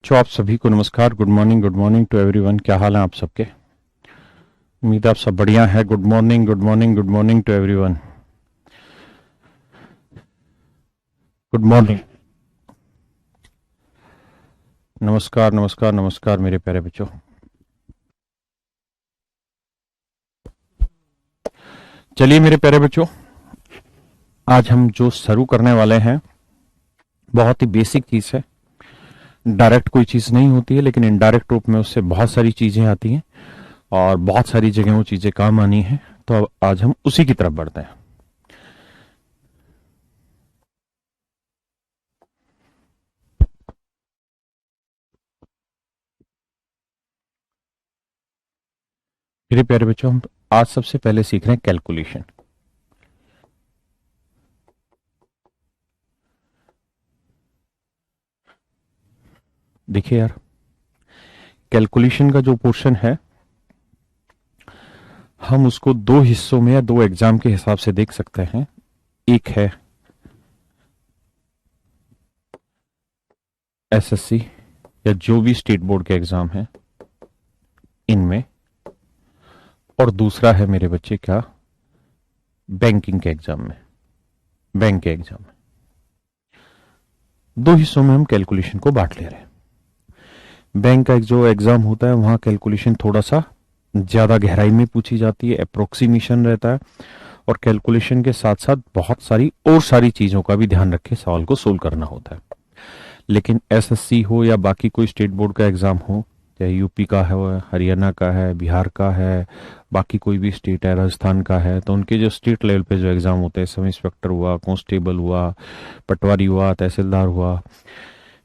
बच्चों, आप सभी को नमस्कार। Good morning to everyone. क्या हाल है आप सबके? उम्मीद है आप सब बढ़िया है। Good morning to everyone. Good morning. नमस्कार मेरे प्यारे बच्चों। चलिए मेरे प्यारे बच्चों, आज हम जो शुरू करने वाले हैं बहुत ही बेसिक चीज है। डायरेक्ट कोई चीज नहीं होती है, लेकिन इनडायरेक्ट रूप में उससे बहुत सारी चीजें आती हैं और बहुत सारी जगह वो चीजें काम आनी है। तो अब आज हम उसी की तरफ बढ़ते हैं। मेरे प्यारे बच्चों, हम आज सबसे पहले सीख रहे हैं कैलकुलेशन। देखिए यार, कैलकुलेशन का जो पोर्शन है हम उसको दो हिस्सों में या दो एग्जाम के हिसाब से देख सकते हैं। एक है एसएससी या जो भी स्टेट बोर्ड के एग्जाम है इनमें, और दूसरा है मेरे बच्चे क्या, बैंकिंग के एग्जाम में, बैंक के एग्जाम में। दो हिस्सों में हम कैलकुलेशन को बांट ले रहे हैं। बैंक का जो एग्जाम होता है वहां कैलकुलेशन थोड़ा सा ज्यादा गहराई में पूछी जाती है, अप्रोक्सीमेशन रहता है, और कैलकुलेशन के साथ साथ बहुत सारी चीजों का भी ध्यान रख के सवाल को सोल्व करना होता है। लेकिन एसएससी हो या बाकी कोई स्टेट बोर्ड का एग्जाम हो, चाहे यूपी का है, हरियाणा का है, बिहार का है, बाकी कोई भी स्टेट है, राजस्थान का है, तो उनके जो स्टेट लेवल पे जो एग्जाम होते हैं, सब इंस्पेक्टर हुआ, कांस्टेबल हुआ, पटवारी हुआ, तहसीलदार हुआ,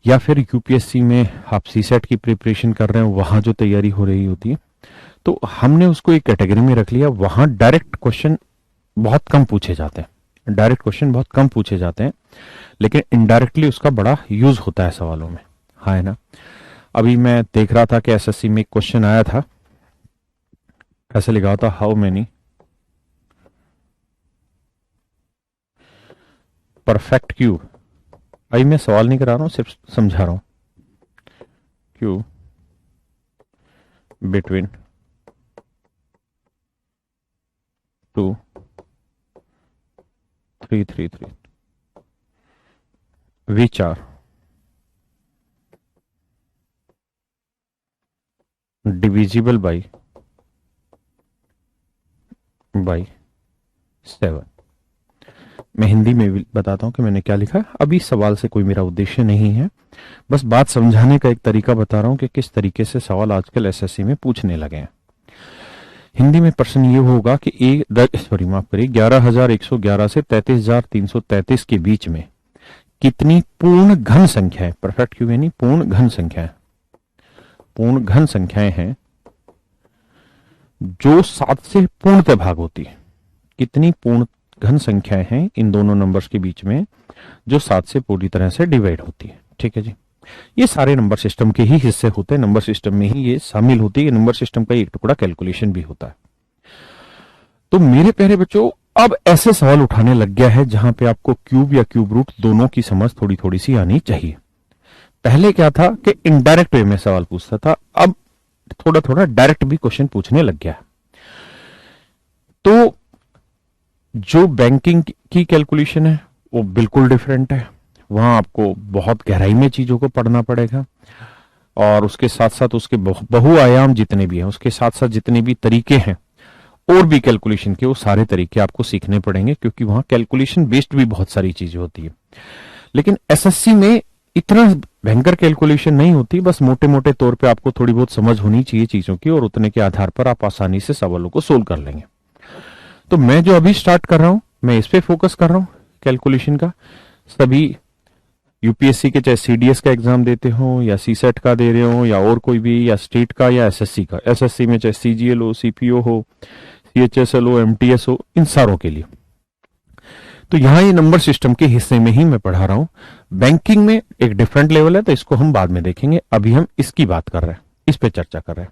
या फिर यूपीएससी में आप सीसेट की प्रिपरेशन कर रहे हैं, वहां जो तैयारी हो रही होती है, तो हमने उसको एक कैटेगरी में रख लिया। वहां डायरेक्ट क्वेश्चन बहुत कम पूछे जाते हैं, लेकिन इनडायरेक्टली उसका बड़ा यूज होता है सवालों में। हाँ, है ना। अभी मैं देख रहा था कि एसएससी में एक क्वेश्चन आया था, ऐसे लिखा था, हाउ मेनी परफेक्ट क्यूब। अभी मैं सवाल नहीं करा रहा हूं, सिर्फ समझा रहा हूं। Cube between 2 3 3 3 which are divisible by 7। मैं हिंदी में भी बताता हूं कि मैंने क्या लिखा है। अभी सवाल से कोई मेरा उद्देश्य नहीं है, बस बात समझाने का एक तरीका बता रहा हूं कि किस तरीके से सवाल आजकल एसएससी में पूछने लगे हैं। हिंदी में प्रश्न ये होगा कि माफ करिए, 11,111 से 33,333 के बीच में कितनी पूर्ण घन संख्याएं, परफेक्ट क्यूब यानी पूर्ण घन संख्याएं हैं जो 7 से पूर्णतः भाग होती है। कितनी पूर्ण घन संख्याएं हैं इन दोनों नंबर्स के बीच में जो 7 से पूरी तरह से डिवाइड होती है। ठीक है जी, ये सारे नंबर सिस्टम के ही हिस्से होते हैं, नंबर सिस्टम में ही ये शामिल होती है। नंबर सिस्टम का एक टुकड़ा कैलकुलेशन भी होता है। तो मेरे प्यारे बच्चों, अब ऐसे सवाल उठाने लग गया है जहां पे आपको क्यूब या क्यूब रूट दोनों की समझ थोड़ी थोड़ी सी आनी चाहिए। पहले क्या था कि इनडायरेक्ट वे में सवाल पूछता था, अब थोड़ा थोड़ा डायरेक्ट भी क्वेश्चन पूछने लग गया है। तो जो बैंकिंग की कैलकुलेशन है वो बिल्कुल डिफरेंट है। वहां आपको बहुत गहराई में चीजों को पढ़ना पड़ेगा, और उसके साथ साथ उसके बहुआयाम जितने भी हैं, उसके साथ साथ जितने भी तरीके हैं और भी कैलकुलेशन के, वो सारे तरीके आपको सीखने पड़ेंगे, क्योंकि वहां कैलकुलेशन बेस्ड भी बहुत सारी चीजें होती है। लेकिन एसएससी में इतना भयंकर कैलकुलेशन नहीं होती, बस मोटे मोटे तौर पे आपको थोड़ी बहुत समझ होनी चाहिए चीजों की, और उतने के आधार पर आप आसानी से सवालों को सोल्व कर लेंगे। तो मैं जो अभी स्टार्ट कर रहा हूं, मैं इस पे फोकस कर रहा हूं कैलकुलेशन का। सभी यूपीएससी के, चाहे सीडीएस का एग्जाम देते हो या सीसेट का दे रहे हो या और कोई भी, या स्टेट का या एसएससी का, एसएससी में चाहे सीजीएल हो, सीपीओ हो, सीएचएसएल हो, एमटीएस हो, इन सारों के लिए। तो यहां ये नंबर सिस्टम के हिस्से में ही मैं पढ़ा रहा हूं। बैंकिंग में एक डिफरेंट लेवल है, तो इसको हम बाद में देखेंगे। अभी हम इसकी बात कर रहे हैं, इस पे चर्चा कर रहे हैं।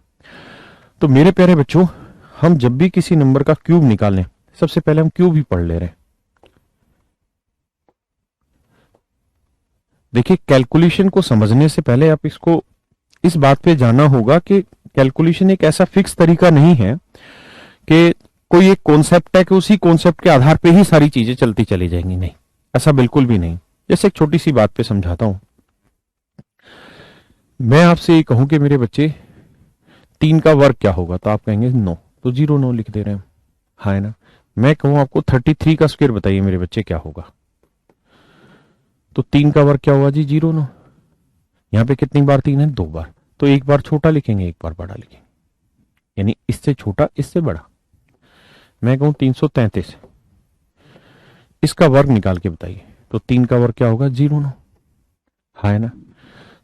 तो मेरे प्यारे बच्चों, हम जब भी किसी नंबर का क्यूब निकालें, सबसे पहले हम क्यूब ही पढ़ ले रहे हैं। देखिए, कैलकुलेशन को समझने से पहले आप इसको इस बात पे जाना होगा कि कैलकुलेशन एक ऐसा फिक्स तरीका नहीं है कि कोई एक कॉन्सेप्ट है कि उसी कॉन्सेप्ट के आधार पे ही सारी चीजें चलती चली जाएंगी। नहीं, ऐसा बिल्कुल भी नहीं। जैसे एक छोटी सी बात पे समझाता हूं। मैं आपसे ये कहूं कि मेरे बच्चे 3 का वर्ग क्या होगा, तो आप कहेंगे 9, तो 0 9 लिख दे रहे हैं, हाँ है ना। मैं कहूं आपको 33 का स्क्वायर बताइए मेरे बच्चे क्या होगा, तो 3 का वर्ग क्या हुआ जी 0 9। यहां पे कितनी बार 3 है, 2 बार, तो एक बार छोटा लिखेंगे एक बार बड़ा लिखेंगे, यानी इससे छोटा इससे बड़ा। मैं कहूं 333, इसका वर्ग निकाल के बताइए, तो 3 का वर्ग क्या होगा 0 9, हाँ है ना।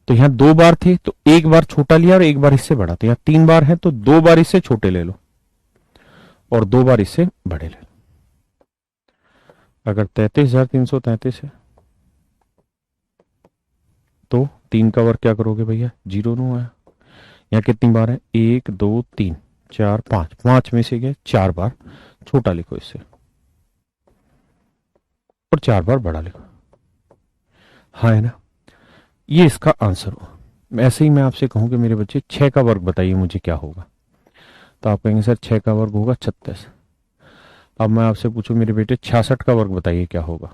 तो यहां 2 बार थे तो एक बार छोटा लिया और एक बार इससे बड़ा, तो यहां 3 बार है तो 2 बार इससे छोटे ले लो और 2 बार इससे बड़े ले लो। अगर 33,333 है तो 3 का वर्ग क्या करोगे भैया 0 9 आया। यहां कितनी बार है 1 2 3 4 5, 5 में से गए 4 बार छोटा लिखो इससे और 4 बार बड़ा लिखो, हाँ है ना। ये इसका आंसर हो। ऐसे ही मैं आपसे कहूं कि मेरे बच्चे 6 का वर्ग बताइए मुझे क्या होगा, तो आप कहेंगे सर 6 का वर्ग होगा 36। अब मैं आपसे पूछूं मेरे बेटे 66 का वर्ग बताइए क्या होगा,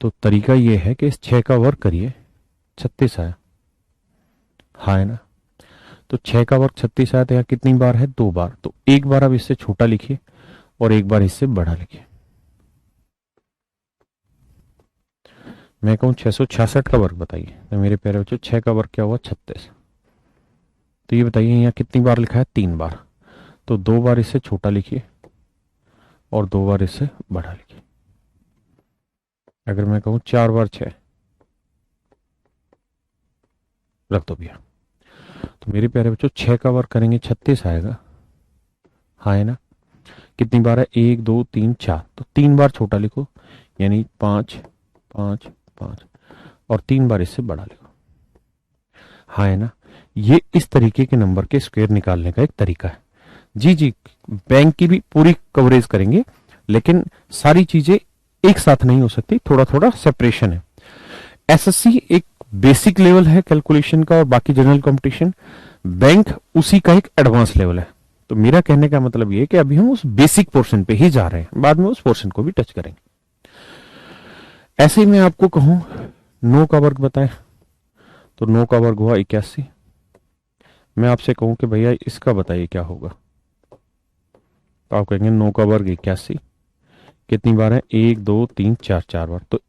तो तरीका यह है कि इस 6 का वर्ग करिए 36 आया, हाँ है ना। तो 6 का वर्ग 36 आया, तो यहाँ कितनी बार है 2 बार, तो एक बार अब इससे छोटा लिखिए और एक बार इससे बड़ा लिखिए। मैं कहूं 666 का वर्ग बताइए, तो मेरे प्यारे बच्चों 6 का वर्ग क्या हुआ 36। तो ये बताइए यहाँ कितनी बार लिखा है 3 बार, तो 2 बार इससे छोटा लिखिए और 2 बार इससे बड़ा लिखिए। अगर मैं कहूं 4 बार 6 रख दो भैया, तो मेरे प्यारे बच्चों 6 का वर्ग करेंगे 36 आएगा, हाँ है ना। कितनी बार है 1 2 3 4, तो 3 बार छोटा लिखो यानी 5 5 5 और 3 बार इससे बड़ा लिखो, हाँ है ना। ये इस तरीके के नंबर के स्क्वायर निकालने का एक तरीका है। जी जी, बैंक की भी पूरी कवरेज करेंगे, लेकिन सारी चीजें एक साथ नहीं हो सकती, थोड़ा थोड़ा सेपरेशन है। एसएससी एक बेसिक लेवल है कैलकुलेशन का और बाकी जनरल कंपटीशन, बैंक उसी का एक एडवांस लेवल है। तो मेरा कहने का मतलब ये है कि अभी हम उस बेसिक पोर्शन पे ही जा रहे हैं, बाद में उस पोर्शन को भी टच करेंगे। ऐसे ही मैं आपको कहूं 9 का वर्ग बताएं, तो 9 का वर्ग हुआ 81। मैं आपसे कहूं कि भैया इसका बताइए क्या होगा, तो आप कहेंगे 9 का वर्ग 81, कितनी बार है 1 2 3 4, 4 बार, तो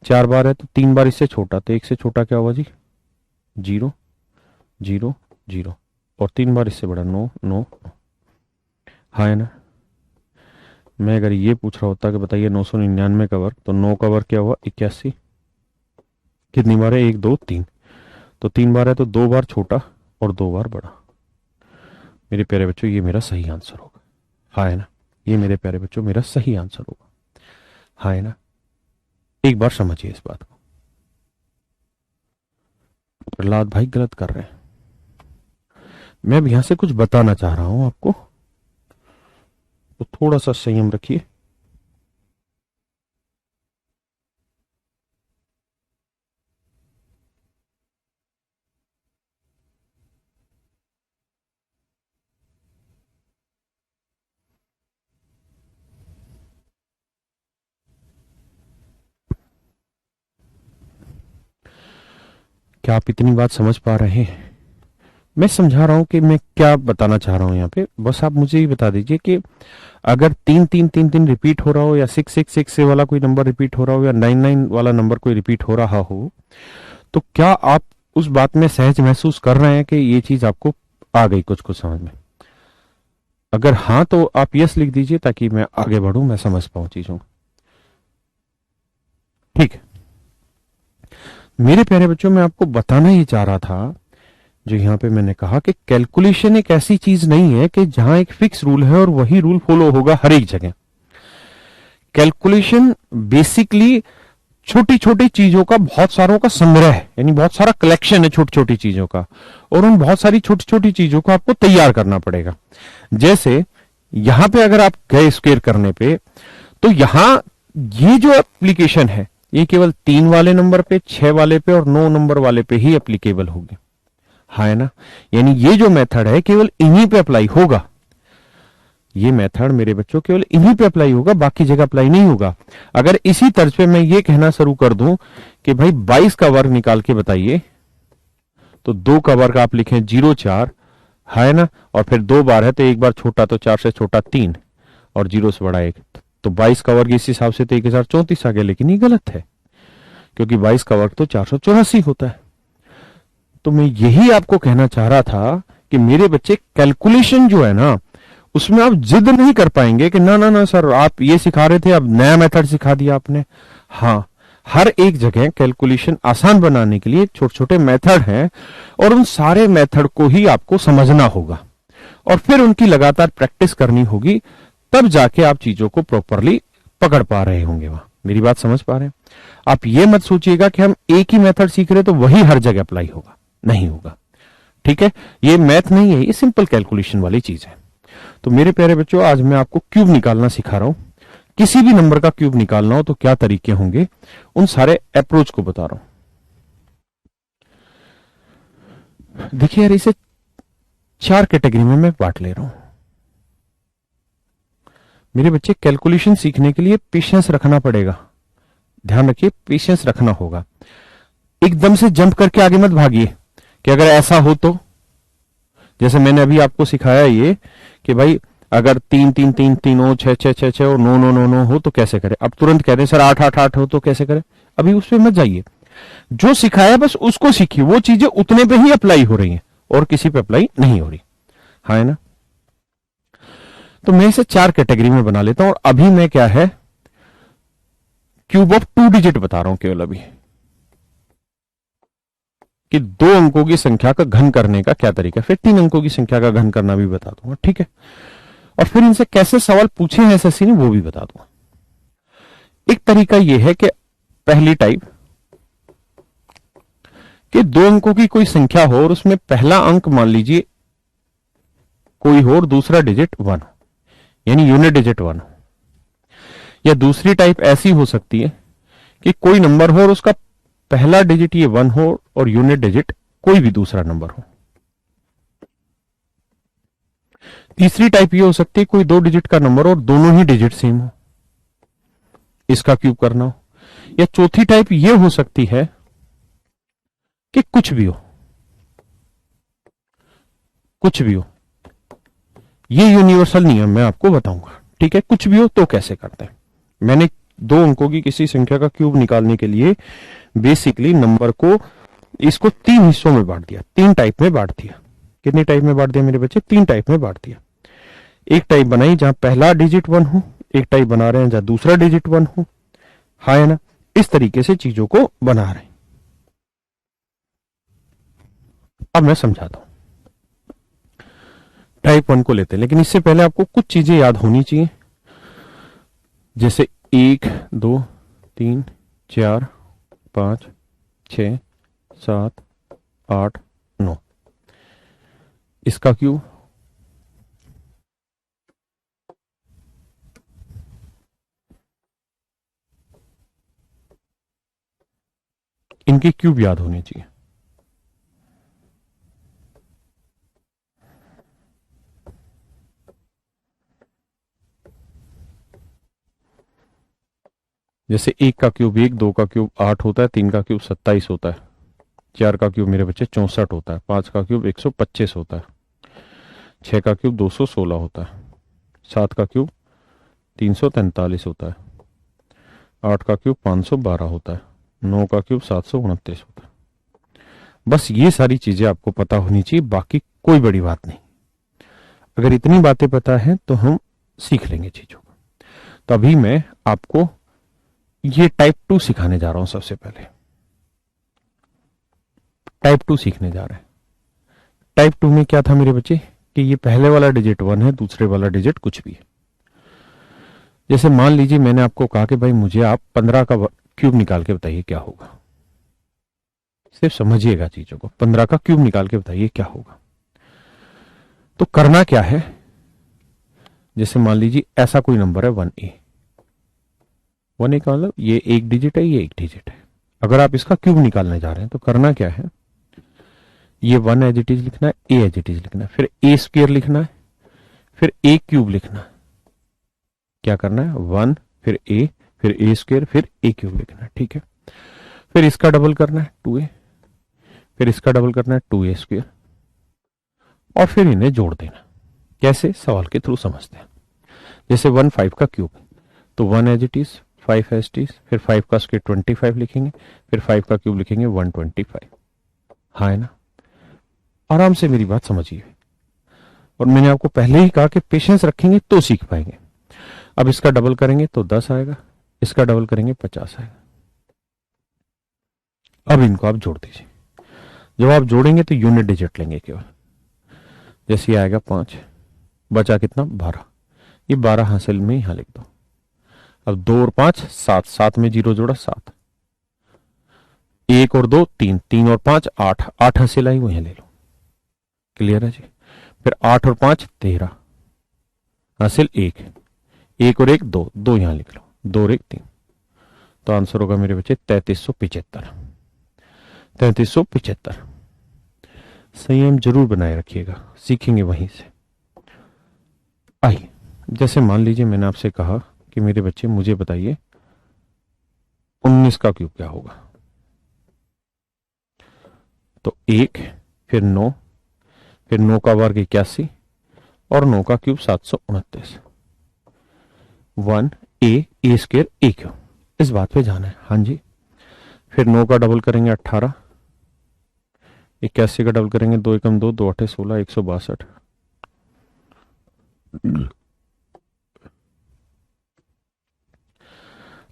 4 बार है तो 3 बार इससे छोटा, तो 1 से छोटा क्या हुआ जी 0 0 0 और 3 बार इससे बड़ा 9 9 9, हाँ है ना। मैं अगर ये पूछ रहा होता कि बताइए 999 का वर्ग, तो 9 का वर्ग क्या हुआ 81, कितनी बार है 1 2 3, तो 3 बार है तो 2 बार छोटा और 2 बार बड़ा। मेरे प्यारे बच्चों ये मेरा सही आंसर होगा, हाँ है ना। ये मेरे प्यारे बच्चों मेरा सही आंसर होगा, हाँ है ना। एक बार समझिए इस बात को, प्रहलाद भाई गलत कर रहे हैं। मैं अब यहां से कुछ बताना चाह रहा हूं आपको, तो थोड़ा सा संयम रखिए। क्या आप इतनी बात समझ पा रहे हैं? मैं समझा रहा हूं कि मैं क्या बताना चाह रहा हूं यहाँ पे, बस आप मुझे ये बता दीजिए कि अगर 3 3 3 3 रिपीट हो रहा हो, या 6 6 6 से वाला कोई नंबर रिपीट हो रहा हो, या 9 9 वाला नंबर कोई रिपीट हो रहा हो, तो क्या आप उस बात में सहज महसूस कर रहे हैं कि ये चीज आपको आ गई कुछ कुछ समझ में? अगर हाँ तो आप यस लिख दीजिए ताकि मैं आगे बढ़ूं, मैं समझ पाऊं चीजों को। ठीक है मेरे प्यारे बच्चों, मैं आपको बताना ही चाह रहा था, जो यहां पे मैंने कहा कि कैलकुलेशन एक ऐसी चीज नहीं है कि जहां एक फिक्स रूल है और वही रूल फॉलो होगा हर एक जगह। कैलकुलेशन बेसिकली छोटी छोटी चीजों का, बहुत सारों का संग्रह है, यानी बहुत सारा कलेक्शन है छोटी छोटी चीजों का, और उन बहुत सारी छोटी छोटी चीजों को आपको तैयार करना पड़ेगा। जैसे यहां पे अगर आप गए स्क्वेयर करने पे, तो यहां ये जो एप्लीकेशन है ये केवल 3 वाले नंबर पे, 6 वाले पे और 9 नंबर वाले पे ही एप्लीकेबल होगी। हाँ है ना, यानी ये जो मेथड है केवल इन्हीं पे अप्लाई होगा, ये मेथड मेरे बच्चों केवल इन्हीं पे अप्लाई होगा, बाकी जगह अप्लाई नहीं होगा। अगर इसी तर्ज पे मैं ये कहना शुरू कर दूं कि भाई 22 का वर्ग निकाल के बताइए, तो 2 का वर्ग आप लिखें 0,4, है ना, और फिर 2 बार है तो एक बार छोटा, तो 4 से छोटा 3 और 0 से बड़ा 1, तो 22 का वर्ग इस हिसाब से तो 1034 आ गया, लेकिन ये गलत है क्योंकि 22 का वर्ग तो 484 होता है। तो मैं यही आपको कहना चाह रहा था कि मेरे बच्चे कैलकुलेशन जो है ना, उसमें आप जिद नहीं कर पाएंगे कि ना ना ना सर आप ये सिखा रहे थे अब नया मेथड सिखा दिया आपने। हाँ, हर एक जगह कैलकुलेशन आसान बनाने के लिए छोटे छोटे मेथड हैं और उन सारे मेथड को ही आपको समझना होगा और फिर उनकी लगातार प्रैक्टिस करनी होगी, तब जाके आप चीजों को प्रॉपरली पकड़ पा रहे होंगे। वहां मेरी बात समझ पा रहे हैं? आप ये मत सोचिएगा कि हम एक ही मेथड सीख रहे तो वही हर जगह अप्लाई होगा, नहीं होगा। ठीक है, ये मैथ नहीं है, ये सिंपल कैलकुलेशन वाली चीज है। तो मेरे प्यारे बच्चों, आज मैं आपको क्यूब निकालना सिखा रहा हूं। किसी भी नंबर का क्यूब निकालना हो तो क्या तरीके होंगे, उन सारे अप्रोच को बता रहा हूं। देखिए यार, इसे 4 कैटेगरी में मैं बांट ले रहा हूं। मेरे बच्चे, कैलकुलेशन सीखने के लिए पेशेंस रखना पड़ेगा। ध्यान रखिए, पेशेंस रखना होगा। एकदम से जंप करके आगे मत भागिए कि अगर ऐसा हो तो, जैसे मैंने अभी आपको सिखाया ये कि भाई अगर 3 3 3 3 हो, 6 6 6 6 और 9 9 9 9 हो तो कैसे करें। अब तुरंत कह रहे हैं सर 8 8 8 हो तो कैसे करें। अभी उस पर मत जाइए, जो सिखाया बस उसको सीखिए, वो चीजें उतने पे ही अप्लाई हो रही हैं और किसी पे अप्लाई नहीं हो रही, हाँ है ना। तो मैं इसे 4 कैटेगरी में बना लेता हूं और अभी मैं क्या है, क्यूब ऑफ 2 डिजिट बता रहा हूं केवल अभी, कि 2 अंकों की संख्या का घन करने का क्या तरीका है। फिर 3 अंकों की संख्या का घन करना भी बता दूंगा, ठीक है, और फिर इनसे कैसे सवाल पूछे हैं एसएससी ने वो भी बता दूंगा। एक तरीका यह है कि पहली टाइप कि 2 अंकों की कोई संख्या हो और उसमें पहला अंक मान लीजिए कोई हो और दूसरा डिजिट 1 हो, यानी यूनिट डिजिट 1 हो। या दूसरी टाइप ऐसी हो सकती है कि कोई नंबर हो और उसका पहला डिजिट ये 1 हो और यूनिट डिजिट कोई भी दूसरा नंबर हो। तीसरी टाइप ये हो सकती है कोई 2 डिजिट का नंबर और दोनों ही डिजिट सेम हो, इसका क्यूब करना हो। या चौथी टाइप ये हो सकती है कि कुछ भी हो, कुछ भी हो। ये यूनिवर्सल नियम मैं आपको बताऊंगा, ठीक है। कुछ भी हो तो कैसे करते हैं। मैंने 2 अंकों की किसी संख्या का क्यूब निकालने के लिए बेसिकली नंबर को, इसको 3 हिस्सों में बांट दिया, 3 टाइप में बांट दिया। कितने टाइप में बांट दिया मेरे बच्चे? 3 टाइप में बांट दिया। एक टाइप बनाई जहां पहला डिजिट 1 हो, एक टाइप बना रहे हैं जहां दूसरा डिजिट 1 हो, हाँ है ना। इस तरीके से चीजों को बना रहे हैं। अब मैं समझाता हूं। टाइप 1 को लेते हैं, लेकिन इससे पहले आपको कुछ चीजें याद होनी चाहिए, जैसे 1 2 3 4 5 6 7 8 9, इसका क्यूब, इनके क्यूब याद होने चाहिए। जैसे 1 का क्यूब 1, 2 का क्यूब 8 होता है, 3 का क्यूब 27 होता है, 4 का क्यूब मेरे बच्चे 64 होता है, 5 का क्यूब 125 होता है, 6 का क्यूब 216 होता है, 7 का क्यूब 343 होता है, 8 का क्यूब 512 होता है, 9 का क्यूब 729 होता है। बस ये सारी चीजें आपको पता होनी चाहिए, बाकी कोई बड़ी बात नहीं। अगर इतनी बातें पता है तो हम सीख लेंगे चीजों को। तो अभी मैं आपको ये टाइप 2 सिखाने जा रहा हूं। सबसे पहले टाइप 2 सीखने जा रहे हैं। टाइप 2 में क्या था मेरे बच्चे कि ये पहले वाला डिजिट 1 है, दूसरे वाला डिजिट कुछ भी है। जैसे मान लीजिए मैंने आपको कहा कि भाई मुझे आप 15 का क्यूब निकाल के बताइए क्या होगा। सिर्फ समझिएगा चीजों को, 15 का क्यूब निकाल के बताइए क्या होगा। तो करना क्या है, जैसे मान लीजिए ऐसा कोई नंबर है 1A, 1A का मतलब ये एक डिजिट है, ये एक डिजिट है। अगर आप इसका क्यूब निकालने जा रहे हैं तो करना क्या है, ये 1 एज इट इज लिखना है, ए एज इट इज लिखना है, फिर ए स्क्वायर लिखना है, फिर ए क्यूब लिखना है। क्या करना है, 1 फिर ए स्क्वायर फिर ए क्यूब लिखना है, ठीक है। फिर इसका डबल करना है 2a, फिर इसका डबल करना है 2a स्क्वायर, और फिर इन्हें जोड़ देना। कैसे, सवाल के थ्रू समझते हैं। जैसे 1 5 का क्यूब, तो 1 as it is, 5 as it is, फिर 5 का स्क्वायर 25 लिखेंगे, फिर 5 का क्यूब लिखेंगे 125। हाँ है ना, आराम से मेरी बात समझिए। और मैंने आपको पहले ही कहा कि पेशेंस रखेंगे तो सीख पाएंगे। अब इसका डबल करेंगे तो 10 आएगा, इसका डबल करेंगे 50 आएगा। अब इनको आप जोड़ दीजिए। जब आप जोड़ेंगे तो यूनिट डिजिट लेंगे केवल। जैसे ये आएगा 5, बचा कितना 12, ये 12 हासिल में यहां लिख दो। अब 2 और 5 7, 7 में 0 जोड़ा 7, 1 और 2 3, 3 और 5 8, 8 हासिल आई वो यहां ले लो। क्लियर है जी। फिर 8 और 5 13, हासिल 1, 1 और 1 2, 2 यहां लिख लो, 2 और 1 3। तो आंसर होगा मेरे बच्चे 3375। 3375। संयम जरूर बनाए रखिएगा, सीखेंगे वहीं से। आइए, जैसे मान लीजिए मैंने आपसे कहा कि मेरे बच्चे मुझे बताइए 19 का क्यूब क्या होगा। तो 1 फिर 9, फिर 9 का वर्ग 81 और 9 का क्यूब 729। 1 ए स्क्वायर ए क्यूब, इस बात पे जाना है। हाँ जी। फिर 9 का डबल करेंगे 18, 81 का डबल करेंगे 2 एकम 2, 2 8 16, 162।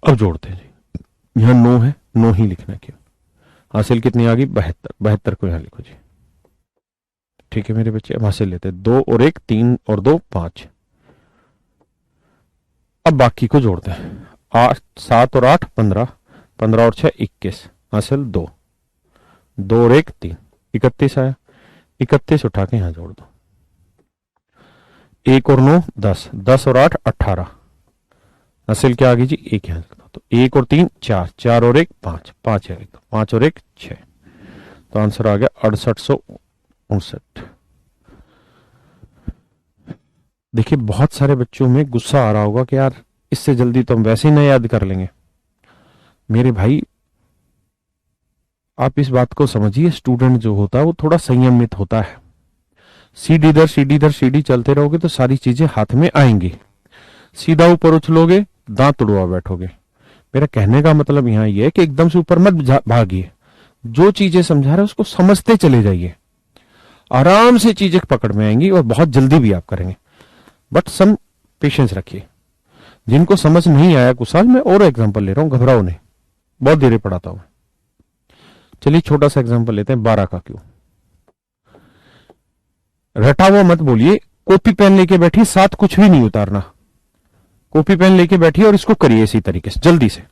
अब जोड़ते हैं जी। यहां 9 है, 9 ही लिखना है क्यों। हासिल कितनी आ गई 72, 72 को यहां लिखो जी। ठीक है मेरे बच्चे, अब हासिल लेते हैं 2 और 1 3 और 2 5। अब बाकी को जोड़ते हैं। 8 7 और 8 15, 15 और 6 21, हासिल 2, 2 और 1 3, 31 आया। 31 उठा के यहां जोड़ दो। 1 और 9 10, 10 और 8 18, हासिल क्या आ गई जी 1 यहां लिख दो। तो 1 और 3 4, 4 और 1 5, 5 यहां लिख दो, 5 और 1 6। तो आंसर आ गया 6859। देखिए बहुत सारे बच्चों में गुस्सा आ रहा होगा कि यार इससे जल्दी तो हम वैसे ही ना याद कर लेंगे। मेरे भाई आप इस बात को समझिए, स्टूडेंट जो होता है वो थोड़ा संयमित होता है। सीढ़ी दर सीढ़ी दर सीढ़ी चलते रहोगे तो सारी चीजें हाथ में आएंगी। सीधा ऊपर उछलोगे दांत उड़वा बैठोगे। मेरा कहने का मतलब यहां यह है कि एकदम से ऊपर मत भागिए। जो चीजें समझा रहे उसको समझते चले जाइए, आराम से चीजें पकड़ में आएंगी और बहुत जल्दी भी आप करेंगे। बट सम पेशेंस रखिए। जिनको समझ नहीं आया कुशाल, मैं और एग्जांपल ले रहा हूं, घबराओ नहीं, बहुत धीरे पढ़ाता हूं। चलिए छोटा सा एग्जांपल लेते हैं 12 का क्यों। रटा हुआ मत बोलिए, कॉपी पेन लेके बैठिए, साथ कुछ भी नहीं उतारना। कॉपी पेन लेके बैठिए और इसको करिए इसी तरीके से जल्दी से।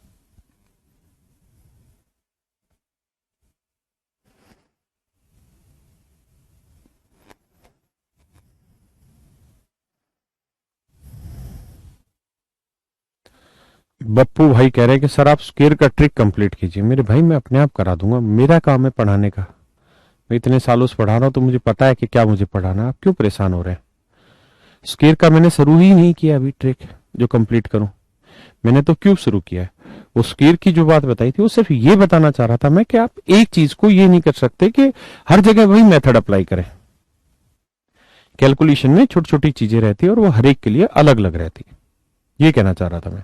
बप्पू भाई कह रहे हैं कि सर आप स्क्वायर का ट्रिक कंप्लीट कीजिए। मेरे भाई मैं अपने आप करा दूंगा, मेरा काम है पढ़ाने का। मैं इतने सालों से पढ़ा रहा हूं तो मुझे पता है कि क्या मुझे पढ़ाना है। आप क्यों परेशान हो रहे हैं। स्क्वायर का मैंने शुरू ही नहीं किया अभी ट्रिक जो कंप्लीट करूं। मैंने तो क्यूब शुरू किया है। वो स्क्वायर की जो बात बताई थी वो सिर्फ ये बताना चाह रहा था मैं कि आप एक चीज को ये नहीं कर सकते कि हर जगह वही मेथड अप्लाई करें। कैलकुलेशन में छोटी छोटी चीजें रहती है और वो हर एक के लिए अलग अलग रहती है, ये कहना चाह रहा था मैं।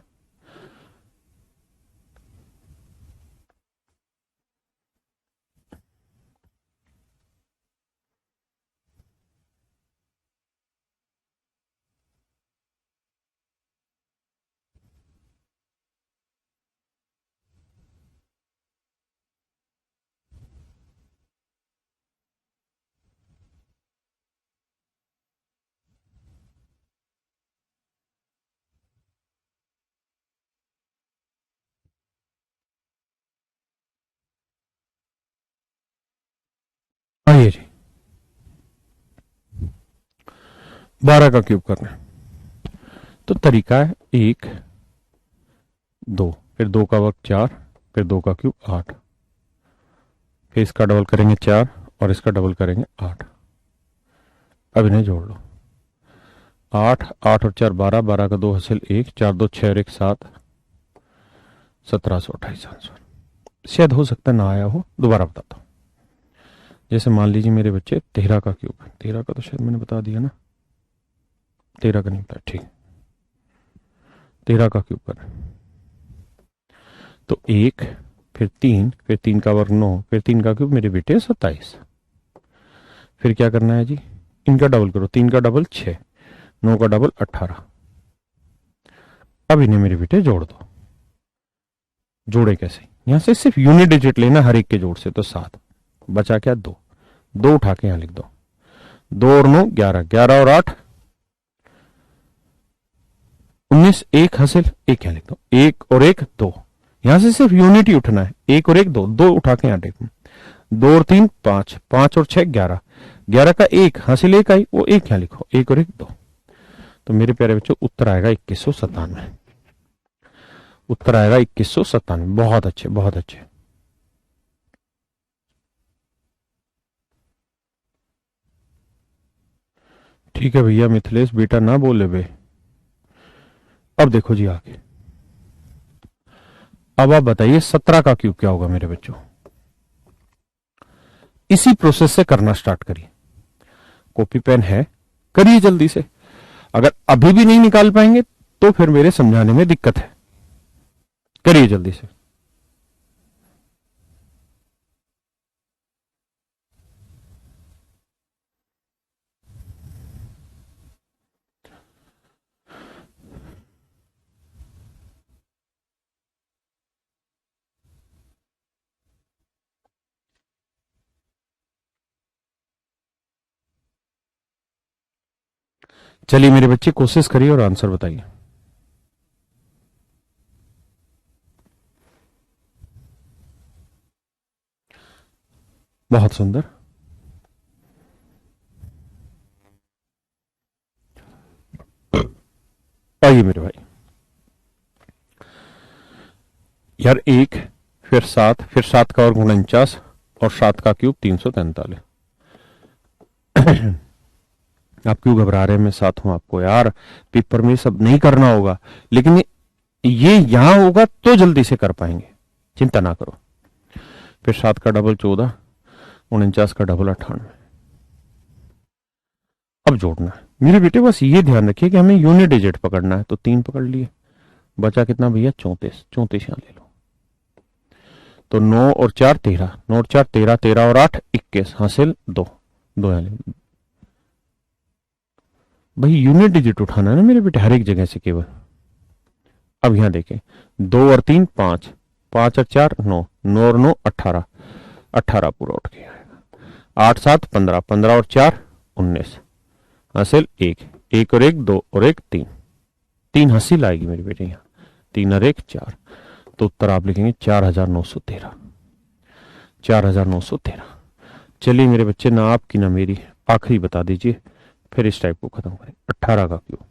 आइए जी, 12 का क्यूब करना है तो तरीका है 1 2, फिर 2 का वर्ग 4, फिर 2 का क्यूब 8, फिर इसका डबल करेंगे 4 और इसका डबल करेंगे 8। अब इन्हें जोड़ लो। 8, 8 और 4 12, 12 का 2 हासिल 1, 4 2 6 और 1 7, 1728 आंसर। शायद हो सकता है ना आया हो, दोबारा बताता हूँ। जैसे मान लीजिए मेरे बच्चे 13 का क्यूब है, 13 का तो शायद मैंने बता दिया ना, 13 का नहीं बताया, ठीक। 13 का क्यूब कर, तो 1 फिर 3 फिर 3 का वर्ग 9 फिर 3 का क्यूब मेरे बेटे 27। फिर क्या करना है जी, इनका डबल करो, 3 का डबल 6, 9 का डबल 18। अब इन्हें मेरे बेटे जोड़ दो। जोड़े कैसे, यहां से सिर्फ यूनिट डिजिट लेना हर एक के जोड़ से, तो 7 बचा क्या 2, 2 उठा के यहां लिख दो। 2 और 9 11, 11 और 8 19, 1 हासिल 1 यहां लिख दो, 1 और 1 2, यहां से सिर्फ यूनिट ही उठना है, 1 और 1 2, 2 उठा के यहां टेक, 2 और 3 5, 5 और 6 11, 11 का 1 हासिल 1 आई, वो 1 यहां लिखो, 1 और 1 2। तो मेरे प्यारे बच्चों उत्तर आएगा 2197। उत्तर आएगा 2197। बहुत अच्छे, बहुत अच्छे। ठीक है भैया, मिथिलेश बेटा ना बोले बे। अब देखो जी आगे, अब आप बताइए 17 का क्यूब क्या होगा मेरे बच्चों। इसी प्रोसेस से करना स्टार्ट करिए। कॉपी पेन है, करिए जल्दी से। अगर अभी भी नहीं निकाल पाएंगे तो फिर मेरे समझाने में दिक्कत है, करिए जल्दी से। चलिए मेरे बच्चे कोशिश करिए और आंसर बताइए। बहुत सुंदर। आइए मेरे भाई, यार 1 फिर 7 फिर 7 का वर्ग 49 और 7 का क्यूब 343। आप क्यों घबरा रहे हैं, मैं साथ हूं आपको यार। पेपर में सब नहीं करना होगा, लेकिन ये यहां होगा तो जल्दी से कर पाएंगे, चिंता ना करो। फिर 7 का डबल 14, 49 का डबल 98। अब जोड़ना है मेरे बेटे, बस ये ध्यान रखिए कि हमें यूनिट डिजिट पकड़ना है। तो 3 पकड़ लिए, बचा कितना भैया 34, 34 यहां ले लो। तो 9 और 4 13, 9 और 4 13, 13 और 8 21 हासिल 2, 2 यहां ले लो। भाई यूनिट डिजिट उठाना है ना मेरे बेटे हर एक जगह से केवल। अब यहां देखें, 2 और 3 5, 5 और 4 9, 9 और 9 18, 18 पूरा उठ के आएगा। 8 7 15, 15 और 4 19 हासिल 1, 1 और 1 2 और 1 3, 3 हासिल आएगी मेरे बेटे यहाँ, 3 और 1 4। तो उत्तर आप लिखेंगे 4913, 4913। चलिए मेरे बच्चे, ना आपकी ना मेरी, आखिरी बता दीजिए, फिर इस टाइप को खत्म करें। 18 का क्यूब।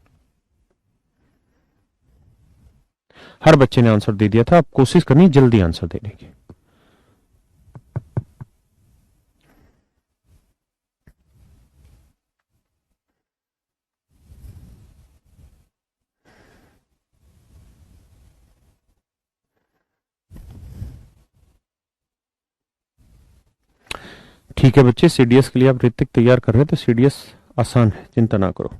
हर बच्चे ने आंसर दे दिया था, आप कोशिश करनी जल्दी आंसर देने की। ठीक है बच्चे, सीडीएस के लिए आप ऋतिक तैयार कर रहे हैं, तो सीडीएस आसान है, चिंता ना करो।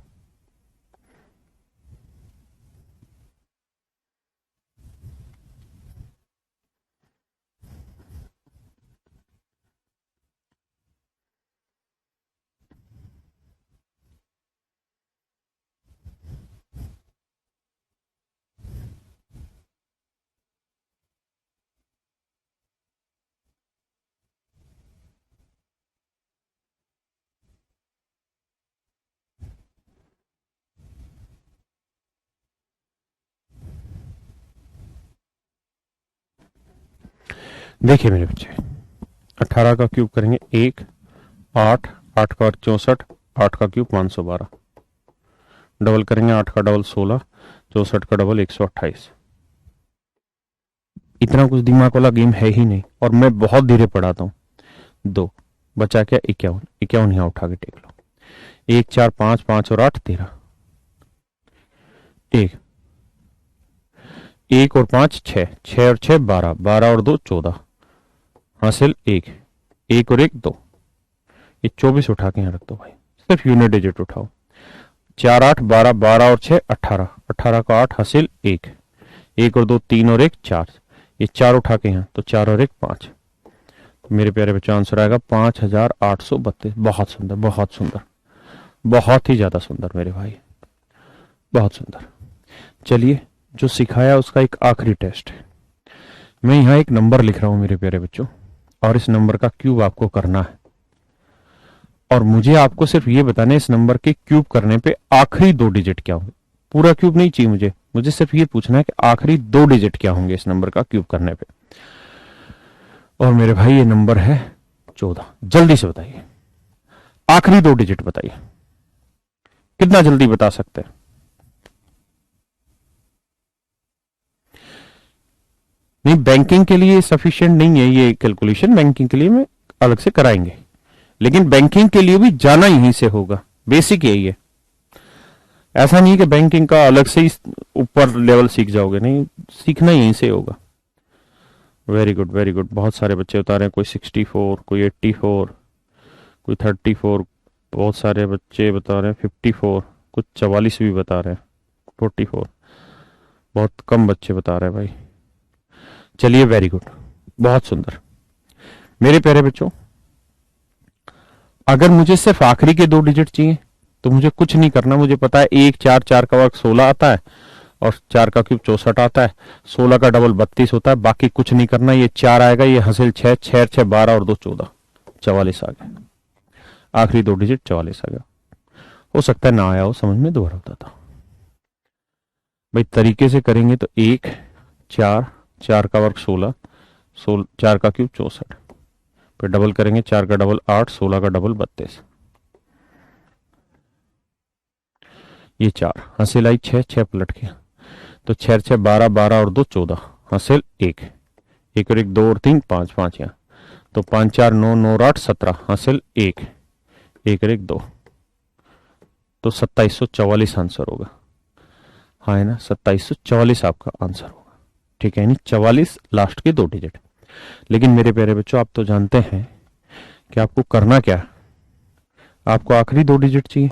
देखिए मेरे बच्चे, 18 का क्यूब करेंगे 1 8, 8 का 64, 8 का क्यूब 512। डबल करेंगे 8 का डबल 16, 64 का डबल 128। इतना कुछ दिमाग वाला गेम है ही नहीं, और मैं बहुत धीरे पढ़ाता हूं। 2 बचा क्या 51, 51 यहां उठा के टेक लो। 1 4 5, 5 और 8 13, एक, 1 और 5 6, 6 और 6 12, 12 और 2 14, हासिल 1, 1 और 1 2, ये 24 उठा के यहां रख दो भाई, सिर्फ यूनिट डिजिट उठाओ। 4 8 12, 12 और 6 18, 18 का 8 हासिल 1, 1 और 2 3 और 1 4, ये 4 उठा के यहाँ, तो 4 और 1 5, तो मेरे प्यारे बच्चों आंसर आएगा 5832। बहुत सुंदर, बहुत सुंदर, बहुत ही ज्यादा सुंदर मेरे भाई, बहुत सुंदर। चलिए, जो सिखाया उसका एक आखिरी टेस्ट है। मैं यहाँ एक नंबर लिख रहा हूं मेरे प्यारे बच्चों, और इस नंबर का क्यूब आपको करना है, और मुझे आपको सिर्फ ये बताना है इस नंबर के क्यूब करने पे आखिरी 2 डिजिट क्या होंगे। पूरा क्यूब नहीं चाहिए मुझे, मुझे सिर्फ ये पूछना है कि आखिरी 2 डिजिट क्या होंगे इस नंबर का क्यूब करने पे। और मेरे भाई ये नंबर है 14। जल्दी से बताइए, आखिरी 2 डिजिट बताइए, कितना जल्दी बता सकते हैं? नहीं, बैंकिंग के लिए सफिशिएंट नहीं है ये कैलकुलेशन, बैंकिंग के लिए में अलग से कराएंगे, लेकिन बैंकिंग के लिए भी जाना यहीं से होगा, बेसिक यही है। ऐसा नहीं कि बैंकिंग का अलग से ही ऊपर लेवल सीख जाओगे, नहीं, सीखना यहीं से होगा। Very good, very good. बहुत सारे बच्चे बता रहे हैं, कोई 64, कोई 84, कोई 34, बहुत सारे बच्चे बता रहे हैं 54, कुछ 44 भी बता रहे हैं, 44, बहुत कम बच्चे बता रहे हैं भाई। चलिए, वेरी गुड, बहुत सुंदर मेरे प्यारे बच्चों। अगर मुझे सिर्फ आखिरी के 2 डिजिट चाहिए तो मुझे कुछ नहीं करना, मुझे पता है 1 4, 4 का वर्ग 16 आता है, और 4 का क्यूब 64 आता है, 16 का डबल 32 होता है, बाकी कुछ नहीं करना। ये 4 आएगा, ये हासिल 6, 6 6 12 और 2 14, 44 आ गया, आखिरी 2 डिजिट 44 आ गया। हो सकता है ना आया हो समझ में, दोबारा बताता हूं भाई। तरीके से करेंगे तो 1 4, 4 का वर्ग 16, 4 का क्यूब 64, फिर डबल करेंगे, 4 का डबल 8, 16 का डबल 32, ये 4 हासिल आई 6, 6 पलट गया, तो 6 6 12, 12 और 2 14, हासिल 1, 1 और 1 2 और 3 5, 5 यहाँ, तो 5 4 9, 9 और 8 17, हासिल 1, 1 और 1 2, तो 2744 आंसर होगा। हाँ है ना, 2744 आपका आंसर होगा, ठीक है, यानी 44 लास्ट के 2 डिजिट। लेकिन मेरे प्यारे बच्चों, आप तो जानते हैं कि आपको करना क्या है, आपको आखिरी 2 डिजिट चाहिए।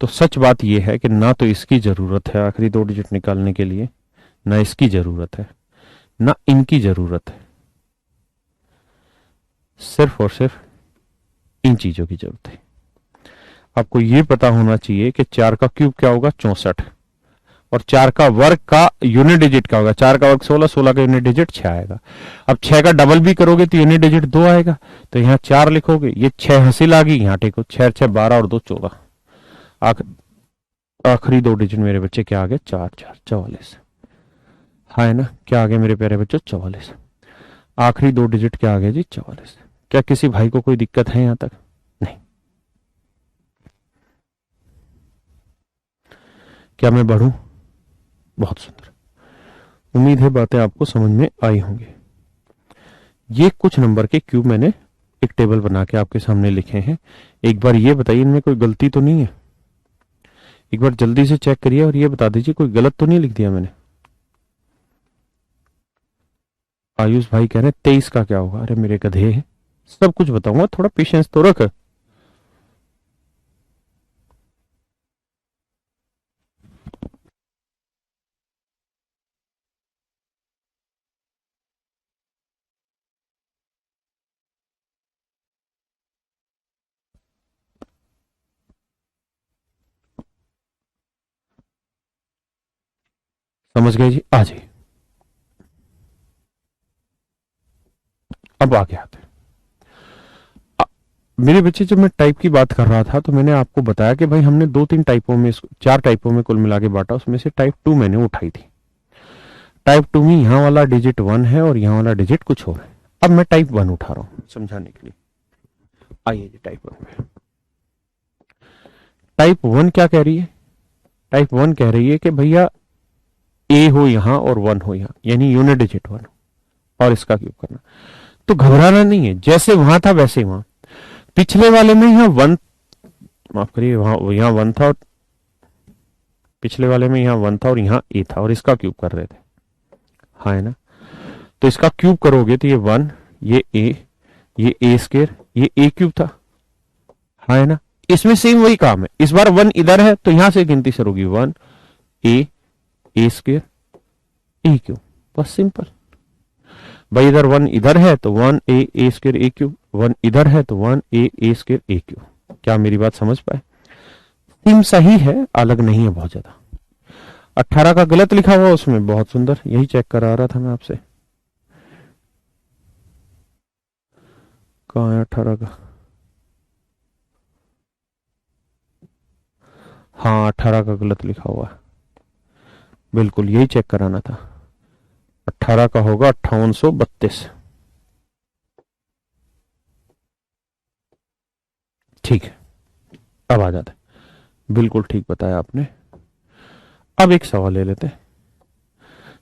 तो सच बात यह है कि ना तो इसकी जरूरत है आखिरी 2 डिजिट निकालने के लिए, ना इसकी जरूरत है, ना इनकी जरूरत है, सिर्फ और सिर्फ इन चीजों की जरूरत है। आपको यह पता होना चाहिए कि 4 का क्यूब क्या होगा 64, और 4 का वर्ग का यूनिट डिजिट क्या होगा, 4 का वर्ग 16, 16 का यूनिट डिजिट 6 आएगा। अब 6 का डबल भी करोगे तो यूनिट डिजिट 2 आएगा, तो यहां 4 लिखोगे, ये 6 हासिल आ गई, यहां टेको, 6 6 12 और 2 14, आखिरी 2 डिजिट मेरे बच्चे क्या आ गए 4 4 44। हाँ है ना, क्या आ गया मेरे प्यारे बच्चों 44, आखिरी 2 डिजिट क्या आ गया जी 44। क्या किसी भाई को कोई दिक्कत है यहां तक? नहीं। क्या मैं बढ़ूं? बहुत सुंदर, उम्मीद है बातें आपको समझ में आई होंगी। ये कुछ नंबर के क्यूब मैंने एक टेबल बना के आपके सामने लिखे हैं। एक बार ये बताइए इनमें कोई गलती तो नहीं है, एक बार जल्दी से चेक करिए और ये बता दीजिए कोई गलत तो नहीं लिख दिया मैंने। आयुष भाई कह रहे हैं 23 का क्या होगा? अरे मेरे गधे, सब कुछ बताऊंगा, थोड़ा पेशेंस तो रख। समझ गए जी? आ जाइए, अब आगे आते हैं। मेरे बच्चे, जब मैं टाइप की बात कर रहा था तो मैंने आपको बताया कि भाई हमने 2-3 टाइपों में, 4 टाइपों में कुल मिला के बांटा, उसमें से टाइप 2 मैंने उठाई थी। टाइप 2 में यहां वाला डिजिट 1 है और यहां वाला डिजिट कुछ और है। अब मैं टाइप 1 उठा रहा हूं समझाने के लिए। आइए जी टाइप 1 में। टाइप 1 क्या कह रही है? टाइप 1 कह रही है कि भैया ए हो यहां और 1 हो यहां, यानी यूनिट डिजिट 1 हो, और इसका क्यूब करना। तो घबराना नहीं है, जैसे वहां था वैसे वहां। पिछले वाले में यहाँ वन, माफ करिए, वहां यहाँ वन था, और पिछले वाले में यहाँ वन था और यहाँ ए था, और इसका क्यूब कर रहे थे, हाँ है ना। तो इसका क्यूब करोगे तो ये वन, ये ए स्केयर, ये ए क्यूब था, हाँ है ना। इसमें सेम वही काम है, इस बार वन इधर है तो यहां से गिनती शुरू होगी, वन ए स्केयर ए क्यूब, बस सिंपल। भाई इधर वन इधर है तो वन ए स्केयर ए क्यूब, वन इधर है तो वन ए स्केयर ए क्यूब। क्या मेरी बात समझ पाए? सेम सही है, अलग नहीं है बहुत ज्यादा। 18 का गलत लिखा हुआ उसमें, बहुत सुंदर, यही चेक करा रहा था मैं आपसे। कहाँ है 18 का? हाँ 18 का गलत लिखा हुआ है, बिल्कुल यही चेक कराना था। 18 का होगा 5832। ठीक है, अब आ जाता है, बिल्कुल ठीक बताया आपने। अब एक सवाल ले लेते हैं,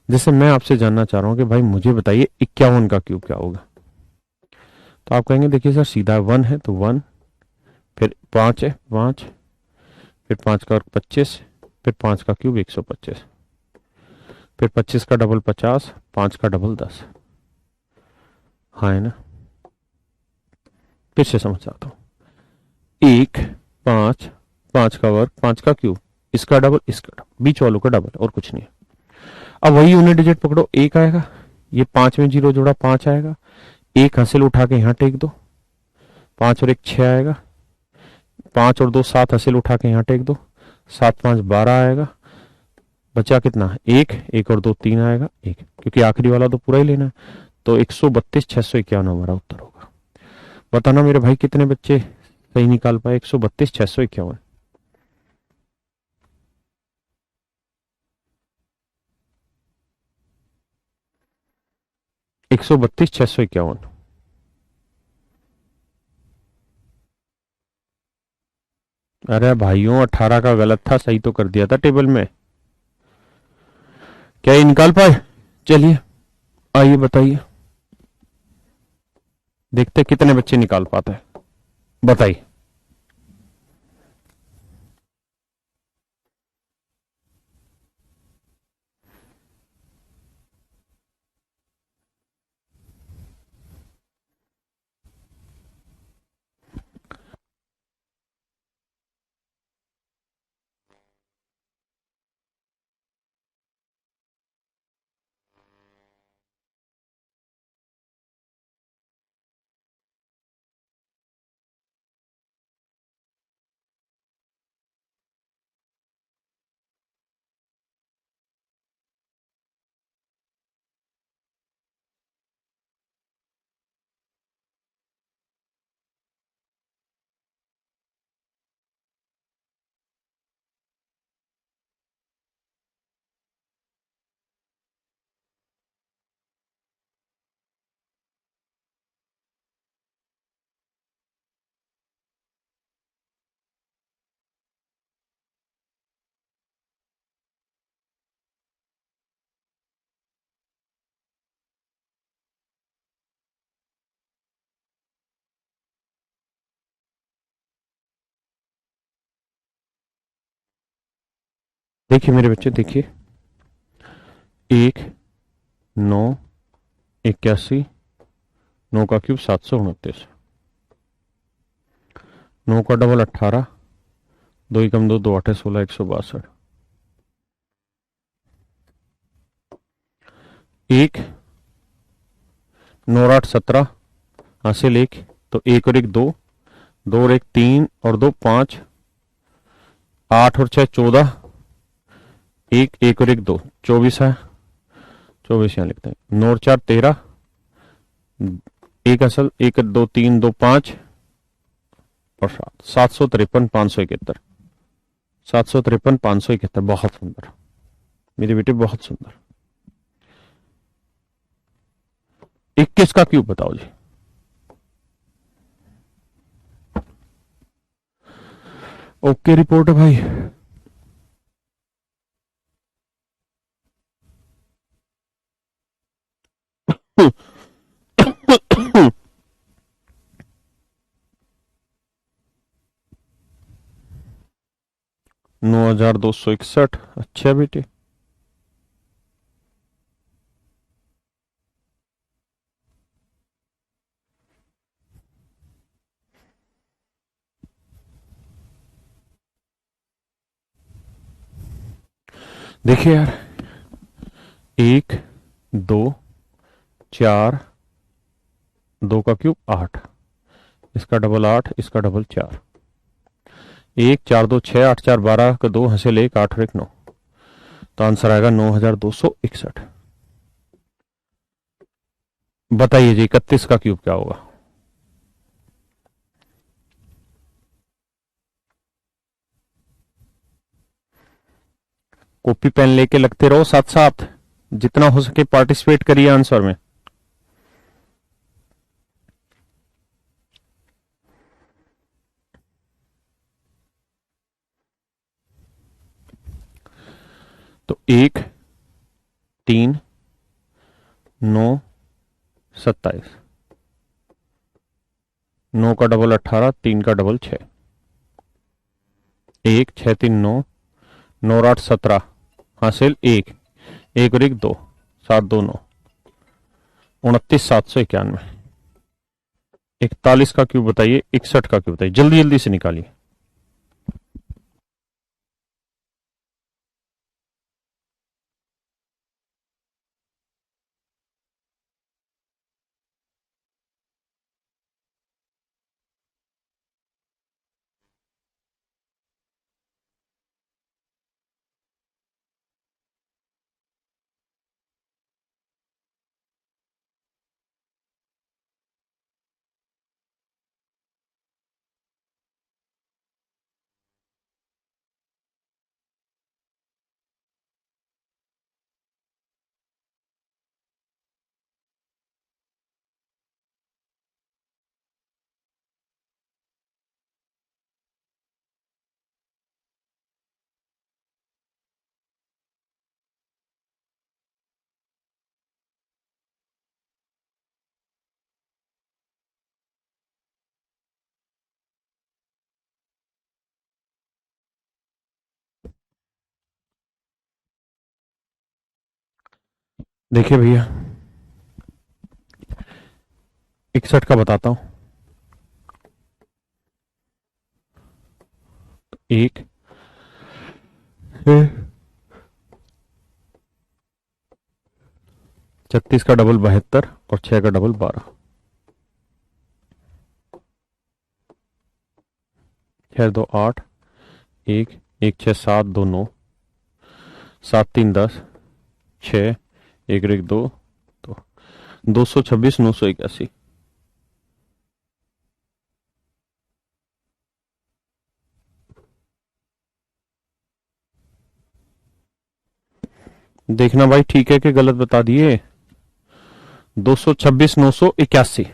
जैसे मैं आपसे जानना चाह रहा हूं कि भाई मुझे बताइए 51 का क्यूब क्या होगा। तो आप कहेंगे देखिए सर सीधा वन है तो वन, फिर पांच है पांच, फिर पांच का 25, फिर पांच का क्यूब 125, फिर 25 का डबल 50, पांच का डबल 10, हाँ है ना। फिर से समझाता हूं, एक, पांच, पांच का वर्ग, पांच का क्यूब, इसका डबल, इसका डबल, बीच वालों का डबल, और कुछ नहीं है। अब वही यूनिट डिजिट पकड़ो, एक आएगा, ये पांच में जीरो जोड़ा पांच आएगा, एक हासिल उठा के यहां टेक दो, पांच और एक छह आएगा, पांच और दो सात हासिल उठा के यहां टेक दो, सात पांच 12 आएगा, बचा कितना, एक, एक और दो तीन आएगा, एक, क्योंकि आखिरी वाला तो पूरा ही लेना है। तो 132,651 हमारा उत्तर होगा। बताना मेरे भाई कितने बच्चे सही निकाल पाए? 132,651। 132,651। अरे भाइयों 18 का गलत था, सही तो कर दिया था टेबल में। क्या ये निकाल पाए? चलिए आइए बताइए, देखते कितने बच्चे निकाल पाते हैं, बताइए। देखिए मेरे बच्चे, देखिए, एक, नौ, 81, नौ का क्यूब 729, नौ का डबल 18, दो ही कम दो, दो आठे 16, 162, एक, नौ आठ 17, हासिल एक, तो एक और एक दो, दो और एक तीन और दो पांच, आठ और छह 14, एक और एक दो 24 है, 24 यहाँ लिखते हैं, नौ और चार 13, एक असल, एक दो तीन दो पांच और सात, 753 571, 753 571, बहुत सुंदर मेरे बेटे, बहुत सुंदर। 21 का क्यूब बताओ जी। ओके रिपोर्ट है भाई। 9,261। अच्छा बेटे। देखिए यार, 1, 2, 4, 2 का क्यूब 8, इसका डबल 8, इसका डबल 4। 1, 4, 2, 6, 8, 4, 12 का 2 हासिल 1, 8 और 1, 9। तो आंसर आएगा 9,261। बताइए जी 31 का क्यूब क्या होगा? कॉपी पेन लेके लगते रहो साथ साथ, जितना हो सके पार्टिसिपेट करिए आंसर में। तो 1, 3, 9, 27। 9 का डबल 18, 3 का डबल 6। 1, 6, 3, 9, 9, 8, 17 हासिल 1, 1 और 1, 2, 7, 2, 9। 29,791। 41 का क्यूब बताइए, 61 का क्यूब बताइए, जल्दी जल्दी से निकालिए। देखिए भैया, 61 का बताता हूं। 1, 36 का डबल 72 और 6 का डबल 12। 6, 2, 8, 1, 1, 6, 7, 2, 9, 7, 3, 10, 6, 1 और 1, 2, तो 226, 981। देखना भाई ठीक है कि गलत बता दिए। 226, 981।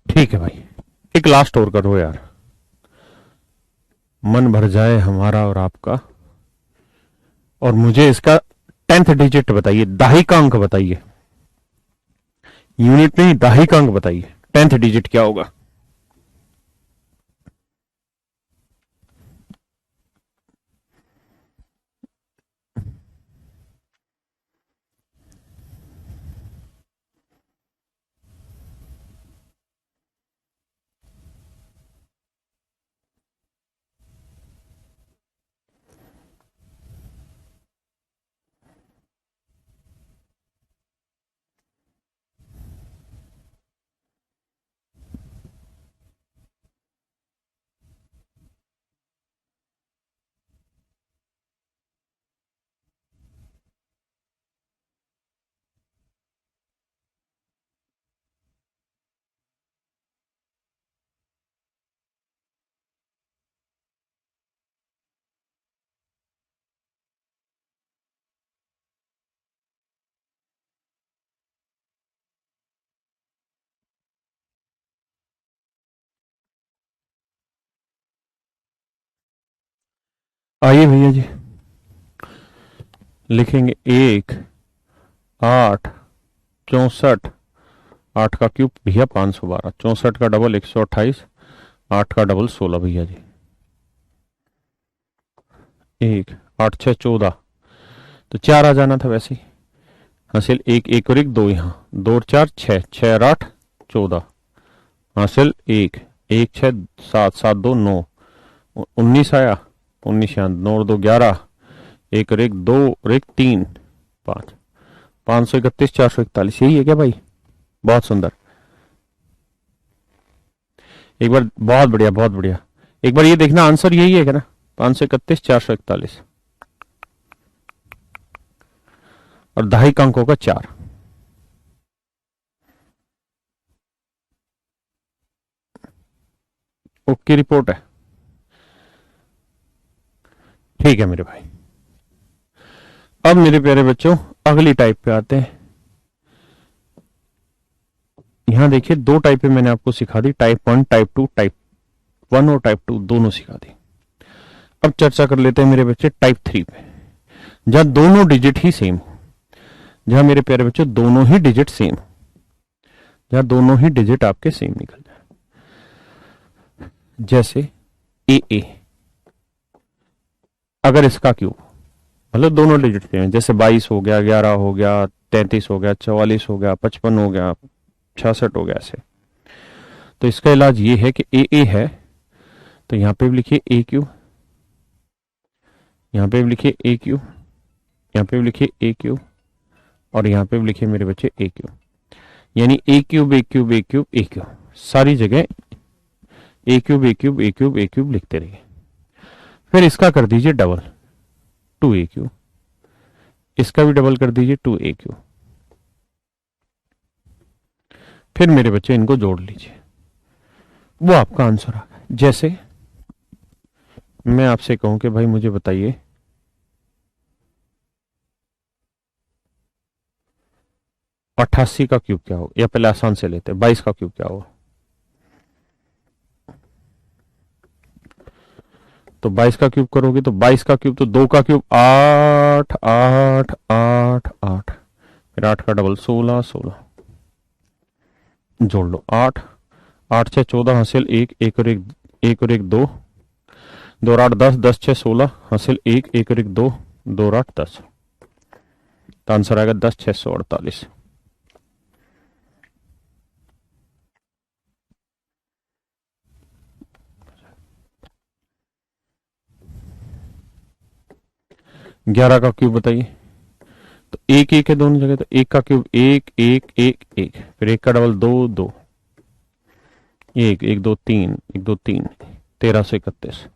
ठीक है भाई, एक लास्ट और करो यार, मन भर जाए हमारा और आपका। और मुझे इसका 10th डिजिट बताइए, दाही का अंक बताइए, यूनिट नहीं दाही का अंक बताइए, 10th डिजिट क्या होगा? आइए भैया जी, लिखेंगे 1 8 64, 8 का क्यूब भैया 512, 64 का डबल 128, 8 का डबल 16 भैया जी। 1 8 6 14, तो 4 आ जाना था वैसे ही। हासिल 1 1 और 1 2, यहाँ 2 4 6, 6 और 8 14, हासिल 1 1 6 7 7 2 9, 19 आया, 19 यहाँ 9 और 2 11, 1 और 1 2 और 1 3 5, 531 441, यही है क्या भाई? बहुत सुंदर, एक बार, बहुत बढ़िया बहुत बढ़िया। एक बार ये देखना आंसर यही है क्या ना, 531 441, और दहाई का अंक होगा 4। ओके रिपोर्ट है, ठीक है मेरे भाई। अब मेरे प्यारे बच्चों अगली टाइप पे आते हैं। यहां देखिए दो टाइप पे मैंने आपको सिखा दी, टाइप 1 टाइप 2, टाइप 1 और टाइप 2 दोनों सिखा दी। अब चर्चा कर लेते हैं मेरे बच्चे टाइप 3 पे, जहां दोनों डिजिट ही सेम हो, जहां मेरे प्यारे बच्चों दोनों ही डिजिट सेम, जहां दोनों ही डिजिट आपके सेम निकल जाए। जैसे ए, अगर इसका क्यूब, मतलब दोनों डिजिट सेम है, जैसे 22 हो गया, 11 हो गया, 33 हो गया, 44 हो गया, 55 हो गया, 66 हो गया, ऐसे, तो इसका इलाज ये है कि ए है तो यहां पे भी लिखिए ए क्यू, यहां पे भी लिखिए ए क्यू, यहां पे भी लिखिए ए क्यू, और यहां पे भी लिखिए मेरे बच्चे ए क्यू, यानी ए क्यूब ए क्यूब ए क्यूब ए क्यूब, सारी जगह ए क्यूब ए क्यूब ए क्यूब ए क्यूब लिखते रहिए। फिर इसका कर दीजिए डबल 2 ए क्यू, इसका भी डबल कर दीजिए 2 ए क्यू, फिर मेरे बच्चे इनको जोड़ लीजिए, वो आपका आंसर आ गया। जैसे मैं आपसे कहूं कि भाई मुझे बताइए 88 का क्यूब क्या होगा, या पहले आसान से लेते हैं, 22 का क्यूब क्या होगा, तो 22 का क्यूब करोगे तो 22 का क्यूब तो 2 का क्यूब 8 8 8 8, फिर 8 का डबल 16 16, जोड़ लो 8 8 6 14, हासिल 1 1 और 1 1 और 1 2, 2 और 8 10, 10 6 16, हासिल 1 1 और 1 2, 2 और 8 10, तो आंसर आएगा 10 648। ग्यारह का क्यूब बताइए, तो एक एक है दोनों जगह, तो एक का क्यूब 1 1 1 1, फिर एक का डबल 2 2, 1 1 2 3 1 2 3, 1331।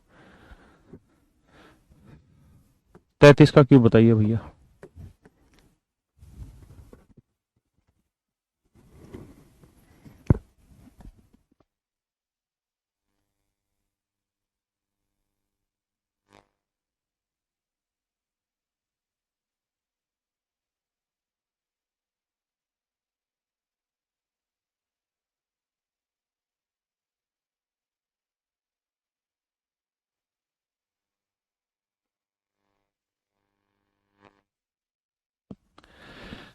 33 का क्यूब बताइए भैया,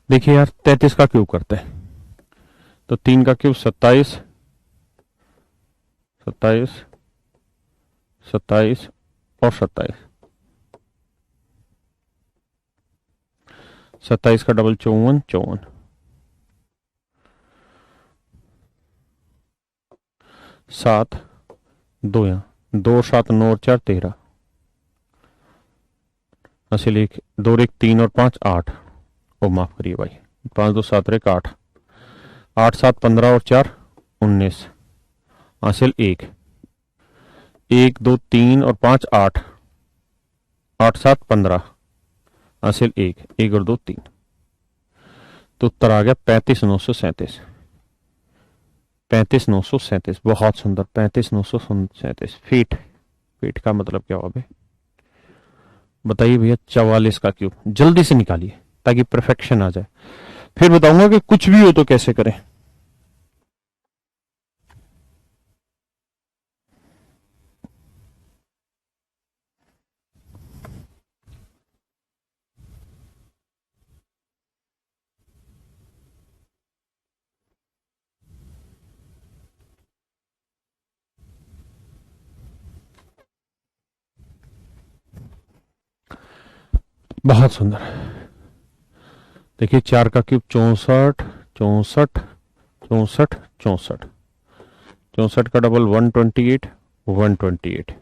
देखिए यार 33 का क्यूब करते हैं, तो 3 का क्यूब 27 27 27 और 27, 27 का डबल 54 54, 7 2, यहाँ 2 7 9 और 4 13, हासिल 1 2 और 1 3 और 5 8, ओ माफ करिए भाई, 5 2 7 और 1 8, 8 7 15 और 4 19, हासिल 1 1 2 3 और 5 8, 8 7 15, हासिल 1 1 और 2 3, तो उत्तर आ गया 35 937, 35 937, बहुत सुंदर, 35 937 फीट। फीट का मतलब क्या हुआ? बताइए भैया 44 का क्यूब, जल्दी से निकालिए ताकि परफेक्शन आ जाए, फिर बताऊंगा कि कुछ भी हो तो कैसे करें। बहुत सुंदर। देखिए 4 का क्यूब 64, 64, 64, 64, 64 का डबल 128, 128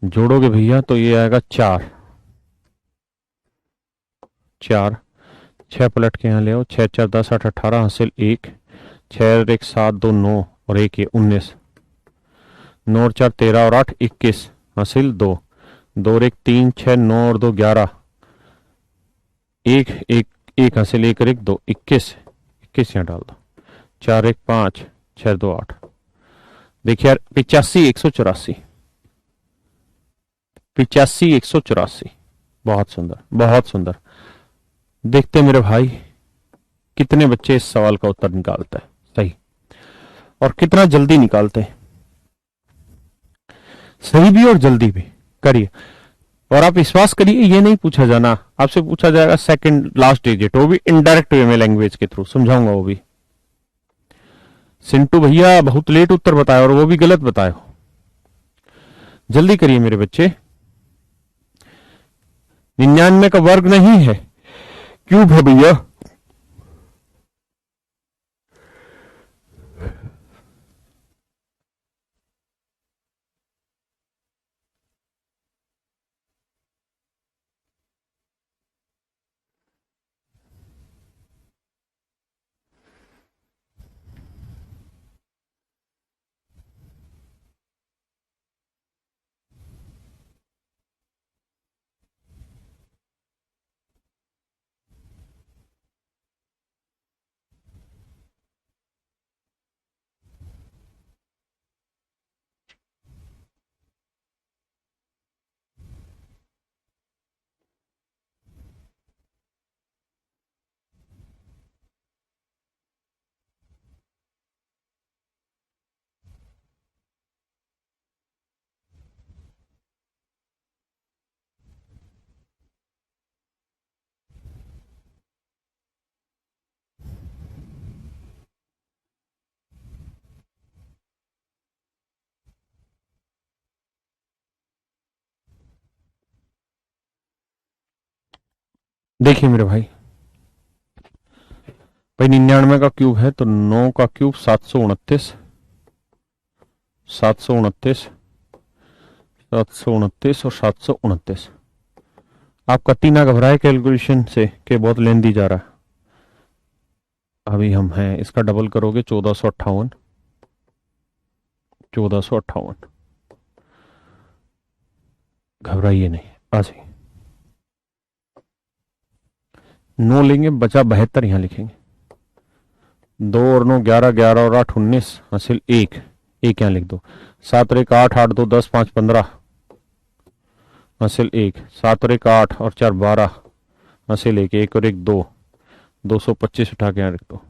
जोड़ोगे भैया तो ये आएगा 4, 4, 6 पलट के यहाँ ले आओ, 6 4 10 8 18 हासिल 1, 6 और 1 7 2 9 और 1 ये 19, 9 और 4 13 और 8 21 हासिल 2, 2 और 1 3 6 9 और 2 11, 1 1 1 हासिल 1 और 1 2 21, 21 यहाँ डाल दो, 4 1 5 6 2 8। देखिए यार 85 184, 85 184, बहुत सुंदर बहुत सुंदर। देखते मेरे भाई कितने बच्चे इस सवाल का उत्तर निकालते हैं सही, और कितना जल्दी निकालते हैं, सही भी और जल्दी भी। करिए और आप विश्वास करिए, ये नहीं पूछा जाना, आपसे पूछा जाएगा सेकंड लास्ट डिजिट, वो भी इनडायरेक्ट वे में लैंग्वेज के थ्रू समझाऊंगा वो भी। सिंटू भैया बहुत लेट उत्तर बताए और वो भी गलत बताए हो, जल्दी करिए मेरे बच्चे। 99 का वर्ग नहीं है, क्यूब है भैया। देखिए मेरे भाई, भाई 99 का क्यूब है तो 9 का क्यूब 729, 729, 729 और 729। आपका तीना घबराए कैलकुलेशन से कि बहुत लेंदी जा रहा है। अभी हम हैं, इसका डबल करोगे 1458, 1458। घबराइए नहीं, आ जाइए। 9 लेंगे, बचा 72 यहां लिखेंगे, 2 और 9 11, 11 और 8 19 हासिल 1, 1 यहाँ लिख दो, 7 और 1 8, 8 2 10 5 15 हासिल 1, 7 और 1 8 और 4 12 हासिल 1, 1 और 1 2, 225 उठा के यहाँ लिख दो,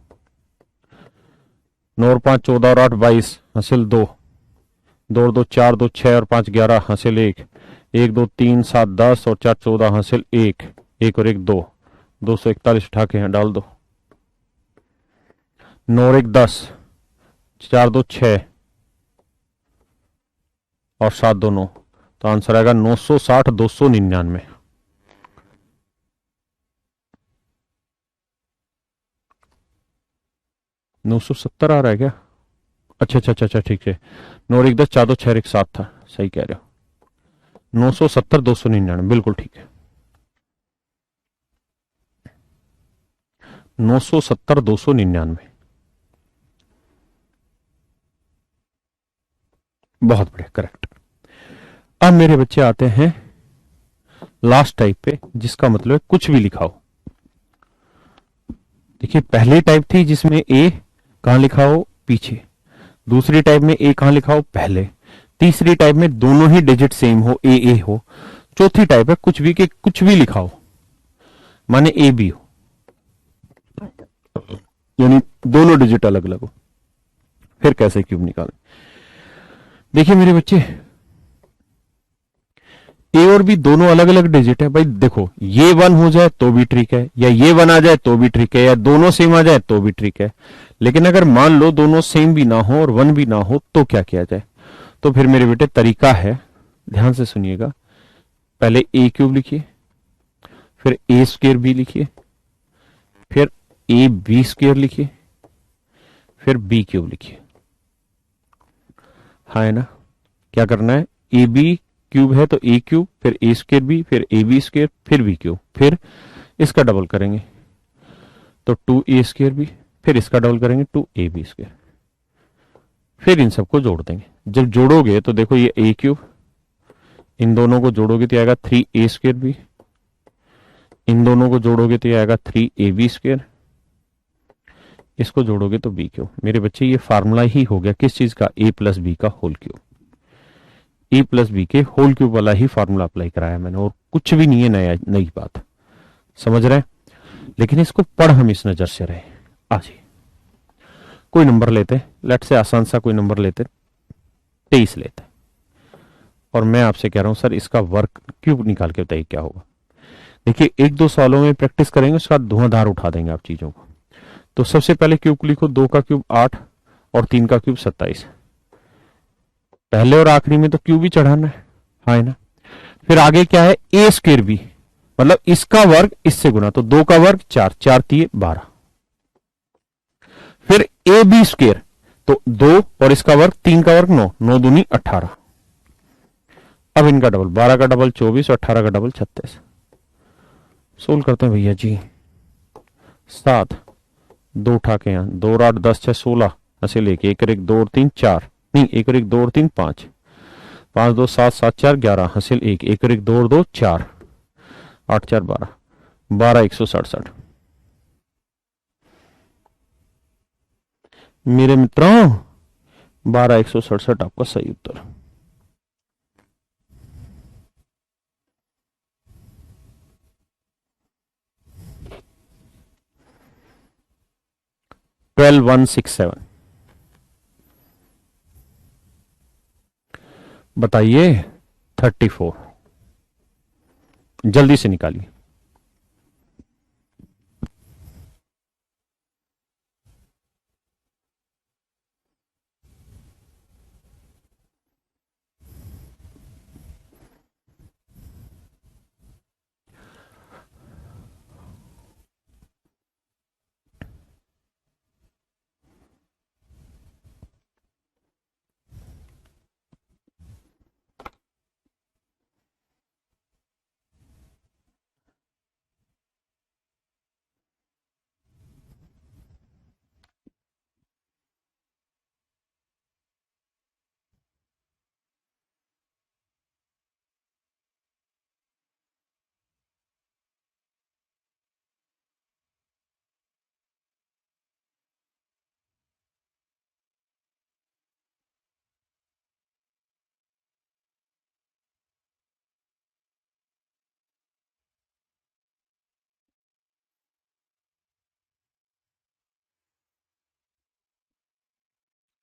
9 और 5 14 और 8 22 हासिल 2, 2 और 2 4 2 6 और 5 11 हासिल 1, 1 2 3 7 10 और 4 14 हासिल 1, 1 और 1 2, 241 उठा के यहाँ डाल दो, 9 और 1 10, 4 2 6 और 7 2 9, तो आंसर आएगा 960 299। नौ सौ सत्तर आ रहा है क्या? अच्छा अच्छा अच्छा अच्छा ठीक है, 9 और 1 10, 4 2 6 और 1 7 था, सही कह रहे हो, 970 299 बिल्कुल ठीक है, 970 299। बहुत बढ़िया, करेक्ट। अब मेरे बच्चे आते हैं लास्ट टाइप पे, जिसका मतलब है कुछ भी लिखाओ। देखिए पहली टाइप थी जिसमें ए कहां लिखा हो पीछे, दूसरी टाइप में ए कहां लिखा हो पहले, तीसरी टाइप में दोनों ही डिजिट सेम हो, ए हो, चौथी टाइप है कुछ भी के कुछ भी लिखा हो, माने ए बी हो, यानी दोनों डिजिट अलग अलग हो। फिर कैसे क्यूब निकालें? देखिए मेरे बच्चे, ए और बी दोनों अलग अलग डिजिट है भाई। देखो ये 1 हो जाए तो भी ठीक है, या ये 1 आ जाए तो भी ठीक है, या दोनों सेम आ जाए तो भी ठीक है। लेकिन अगर मान लो दोनों सेम भी ना हो और 1 भी ना हो तो क्या किया जाए? तो फिर मेरे बेटे तरीका है, ध्यान से सुनिएगा। पहले ए क्यूब लिखिए, फिर ए स्क्वायर बी लिखिए, फिर ए बी स्क्वायर लिखिए, फिर बी क्यूब लिखिए। हाँ है ना? क्या करना है? ए बी क्यूब है तो ए क्यूब, फिर ए स्क्वायर बी, फिर ए बी स्क्वायर, फिर बी क्यूब, फिर इसका डबल करेंगे तो 2a² बी, फिर इसका डबल करेंगे 2ab², फिर इन सबको जोड़ देंगे। जब जोड़ोगे तो देखो ये a क्यूब, इन दोनों को जोड़ोगे तो आएगा 3a² बी, इन दोनों को जोड़ोगे तो आएगा 3ab², इसको जोड़ोगे तो बी क्यूब। मेरे बच्चे ये फार्मूला ही हो गया किस चीज का? a प्लस बी का होल क्यूब। ए प्लस बी के होल क्यूब वाला ही फार्मूला अप्लाई कराया मैंने, और कुछ भी नहीं है नया, नई बात। समझ रहे हैं? लेकिन इसको पढ़ हम इस नजर से रहे। आज कोई नंबर लेते, लेट से आसान सा कोई नंबर लेते, 23 लेते, और मैं आपसे कह रहा हूं सर इसका वर्क क्यूब निकाल के बताइए क्या होगा। देखिए एक दो सवालों में प्रैक्टिस करेंगे, उसके बाद धुआंधार उठा देंगे आप चीजों को। तो सबसे पहले क्यूब को लिखो, 2 का क्यूब 8 और 3 का क्यूब 27। पहले और आखिरी में तो क्यूब ही चढ़ाना है ना? फिर आगे क्या है? ए स्क्वायर बी, मतलब इसका वर्ग इससे गुना, तो 2 का वर्ग 4, 4 3 12। फिर ए बी स्क्वायर, तो 2 और इसका वर्ग 3 का वर्ग 9, 9 दूनी 18। अब इनका डबल, 12 का डबल 24 और 18 का डबल 36। सोल्व करते हैं भैया जी। 7 2 उठा के यहां, 2 और 8 10 6 16, ऐसे लेके 1 और 1 2 और 3 4, नहीं 1 और 1 2 और 3 5, 5 2 7 7 4 11, हासिल 1, 1 और 1 2 और 2 4, 8 4 12, 12 167। मेरे मित्रों 12 167 आपका सही उत्तर। ट्वेल्व 167 बताइए। 34 जल्दी से निकालिए।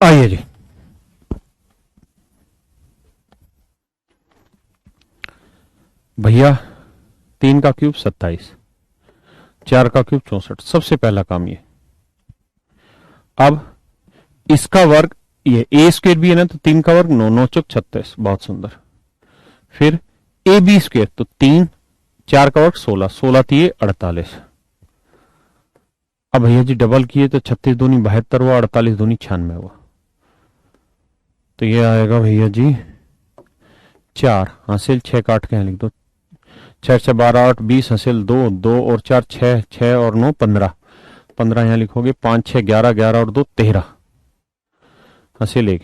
आइए जी, भैया 3 का क्यूब 27, 4 का क्यूब 64। सबसे पहला काम ये, अब इसका वर्ग, ये ए स्क्वायर भी है ना, तो 3 का वर्ग 9, 9 चौक 36, बहुत सुंदर। फिर ए बी स्क्वायर, तो 3, 4 का वर्ग 16, 16 3 48। अब भैया जी डबल किए तो 36 दूनी 72 हुआ, 48 दूनी 96 हुआ, तो ये आएगा भैया जी 4, हासिल 6 काट के लिख दो, 6 6 12 8 20, हासिल 2, 2 और 4 6, 6 और 9 15, 15 यहां लिखोगे, 5 6 11, 11 और 2 13, हासिल 1,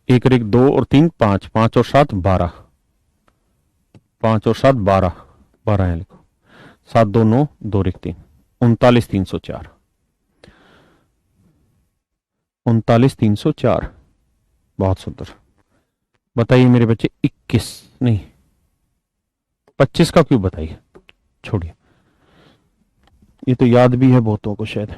1 और 1 2 और 3 5, 5 और 7 12, 5 और 7 12, 12 यहां लिखो, 7 2 9, 2 1 3, 39 304, 39 304। बहुत सुंदर। बताइए मेरे बच्चे 21 नहीं 25 का क्यों बताइए, छोड़िए, ये तो याद भी है बहुतों को शायद।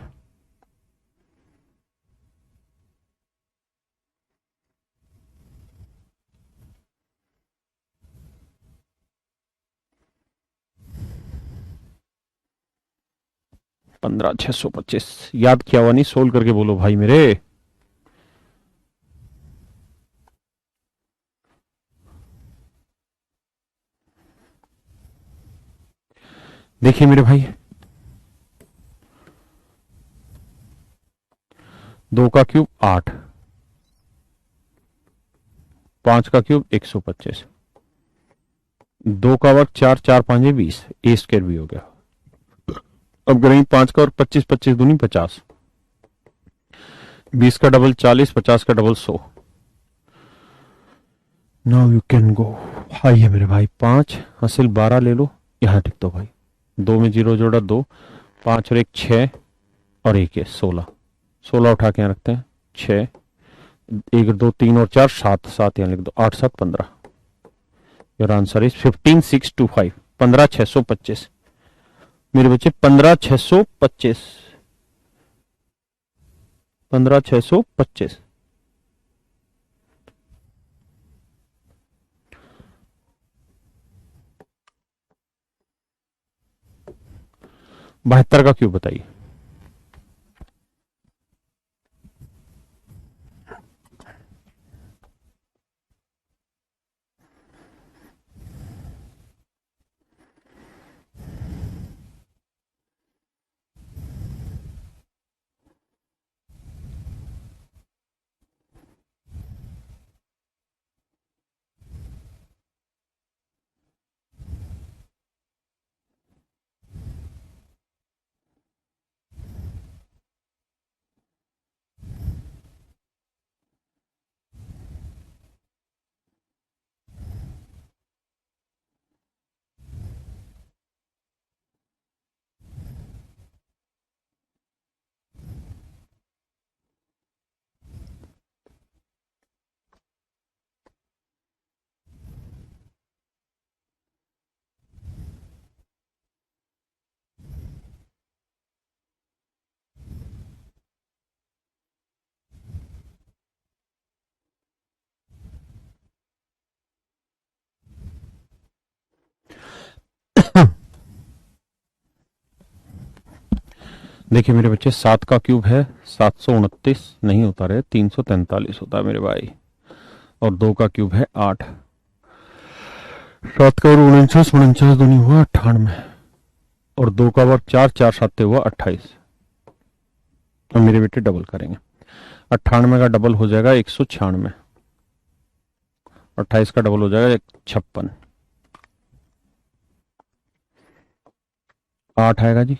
पंद्रह 625 याद किया हुआ नहीं, सोल्व करके बोलो भाई मेरे। देखिए मेरे भाई, 2 का क्यूब 8, 5 का क्यूब 125, 2 का वर्ग 4, 4 5 20, ए स्क्वायर भी हो गया। अब करेंगे 5 का और 25, 25 दूनी 50, 20 का डबल 40, 50 का double 100। Now you can go. आइए मेरे भाई, 5 हासिल 12 ले लो, यहां टिक दो भाई, 2 में 0 जोड़ा 2, 5 और 1 6 और 1 है 16, 16 उठा के यहाँ रखते हैं, 6 1 2 3 और 4 7, 7 यहाँ लिख दो, 8 7 15। योर आंसर इज 15625, 15625 मेरे बच्चे, 15625, 15625। 72 का क्यूब बताइए। देखिए मेरे बच्चे, 7 का क्यूब है 729, नहीं होता रहे, 343 होता है मेरे भाई। और 2 का क्यूब है 8, 7 का और 49, 49 दूनी हुआ 98, और 2 का वर्ग 4, 4 7 हुआ 28। और मेरे बेटे डबल करेंगे, 98 का डबल हो जाएगा 196, 28 का डबल हो जाएगा 56, 8 आएगा जी,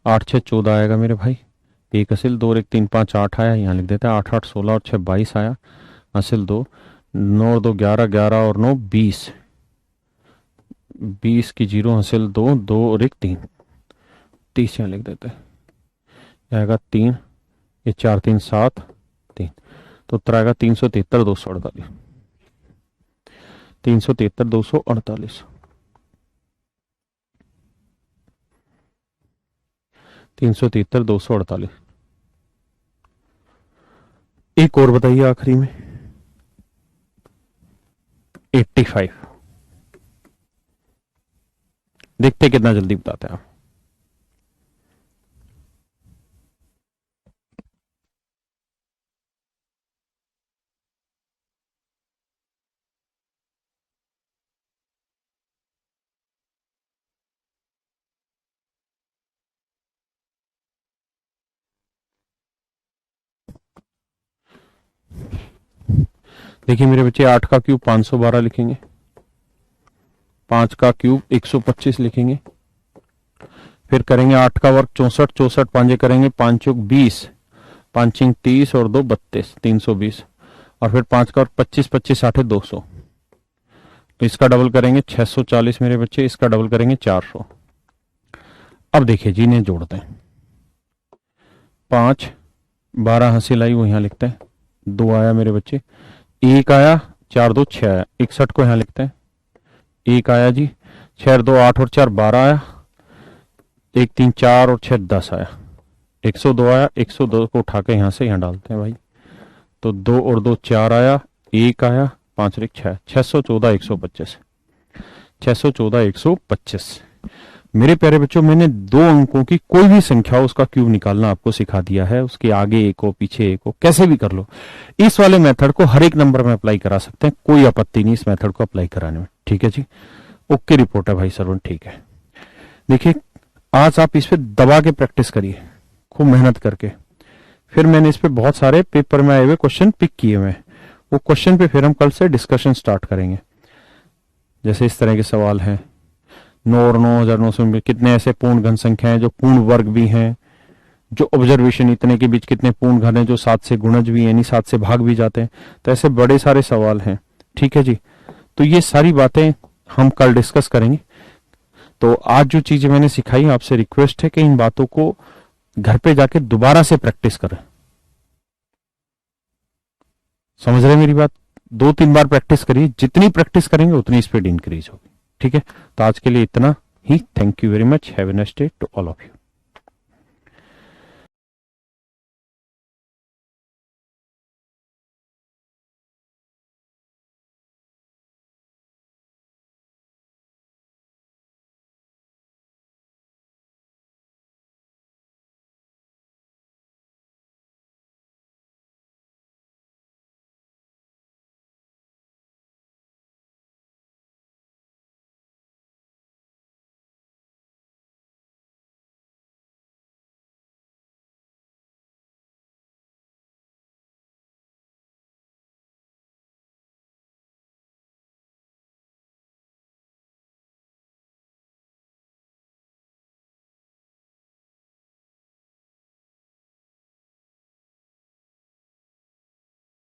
8 6 14 आएगा मेरे भाई, एक हासिल 2 और 1 3 5 8 आया, यहाँ लिख देते हैं 8 8 16 और 6 22 आया, हासिल 2, 9 और 2 11, 11 और 9 20, 20 की 0 हासिल 2, 2 और 1 3, 30 यहाँ लिख देते हैं, आएगा 3, ये 4 3 7 3, तो उत्तर आएगा 373 248, 373 248, 373 248। एक और बताइए आखिरी में, 85। देखते कितना जल्दी बताते हैं आप। देखिए मेरे बच्चे, 8 का क्यूब 512 लिखेंगे, 5 का क्यूब 125 लिखेंगे, फिर करेंगे 8 का वर्ग 64, 64 पांजे करेंगे, 5 चौक 20, 5 चिंग 30 और 2 32, 320, और फिर 5 का वर्ग 25, 25 8 200, तो इसका डबल करेंगे 640 मेरे बच्चे, इसका डबल करेंगे 400। अब देखिए जी, इन्हें जोड़ते हैं, 5 12 हासिल आई, वो यहां लिखते हैं, 2 आया मेरे बच्चे, 1 आया, 4 2 6 आया, 61 को यहां लिखते हैं, 1 आया जी, 6 2 8 और 4 12 आया, 1 3 4 और 6 10 आया, 102 आया, 102 को उठा के यहां से यहां डालते हैं भाई, तो 2 और 2 4 आया, 1 आया, 5 और 1 6, 614 125, 614 125। मेरे प्यारे बच्चों, मैंने 2 अंकों की कोई भी संख्या हो उसका क्यूब निकालना आपको सिखा दिया है, उसके आगे एक हो पीछे एक हो, कैसे भी कर लो। इस वाले मेथड को हर एक नंबर में अप्लाई करा सकते हैं, कोई आपत्ति नहीं इस मेथड को अप्लाई कराने में, ठीक है जी। ओके रिपोर्ट है भाई सर्वन, ठीक है। देखिए आज आप इस पे दबा के प्रैक्टिस करिए, खूब मेहनत करके। फिर मैंने इस पे बहुत सारे पेपर में आए हुए क्वेश्चन पिक किए हुए हैं, वो क्वेश्चन पे फिर हम कल से डिस्कशन स्टार्ट करेंगे। जैसे इस तरह के सवाल हैं, 9 और 9,900 में कितने ऐसे पूर्ण घन संख्या हैं जो पूर्ण वर्ग भी हैं, जो ऑब्जर्वेशन इतने के बीच कितने पूर्ण घन हैं जो 7 से गुणज भी यानी 7 से भाग भी जाते हैं। तो ऐसे बड़े सारे सवाल हैं, ठीक है जी। तो ये सारी बातें हम कल डिस्कस करेंगे। तो आज जो चीजें मैंने सिखाई, आपसे रिक्वेस्ट है कि इन बातों को घर पे जाके दोबारा से प्रैक्टिस करें। समझ रहे हैं मेरी बात? 2-3 बार प्रैक्टिस करिए, जितनी प्रैक्टिस करेंगे उतनी स्पीड इंक्रीज होगी, ठीक है। तो आज के लिए इतना ही। Thank you very much. Have a nice day to all of you.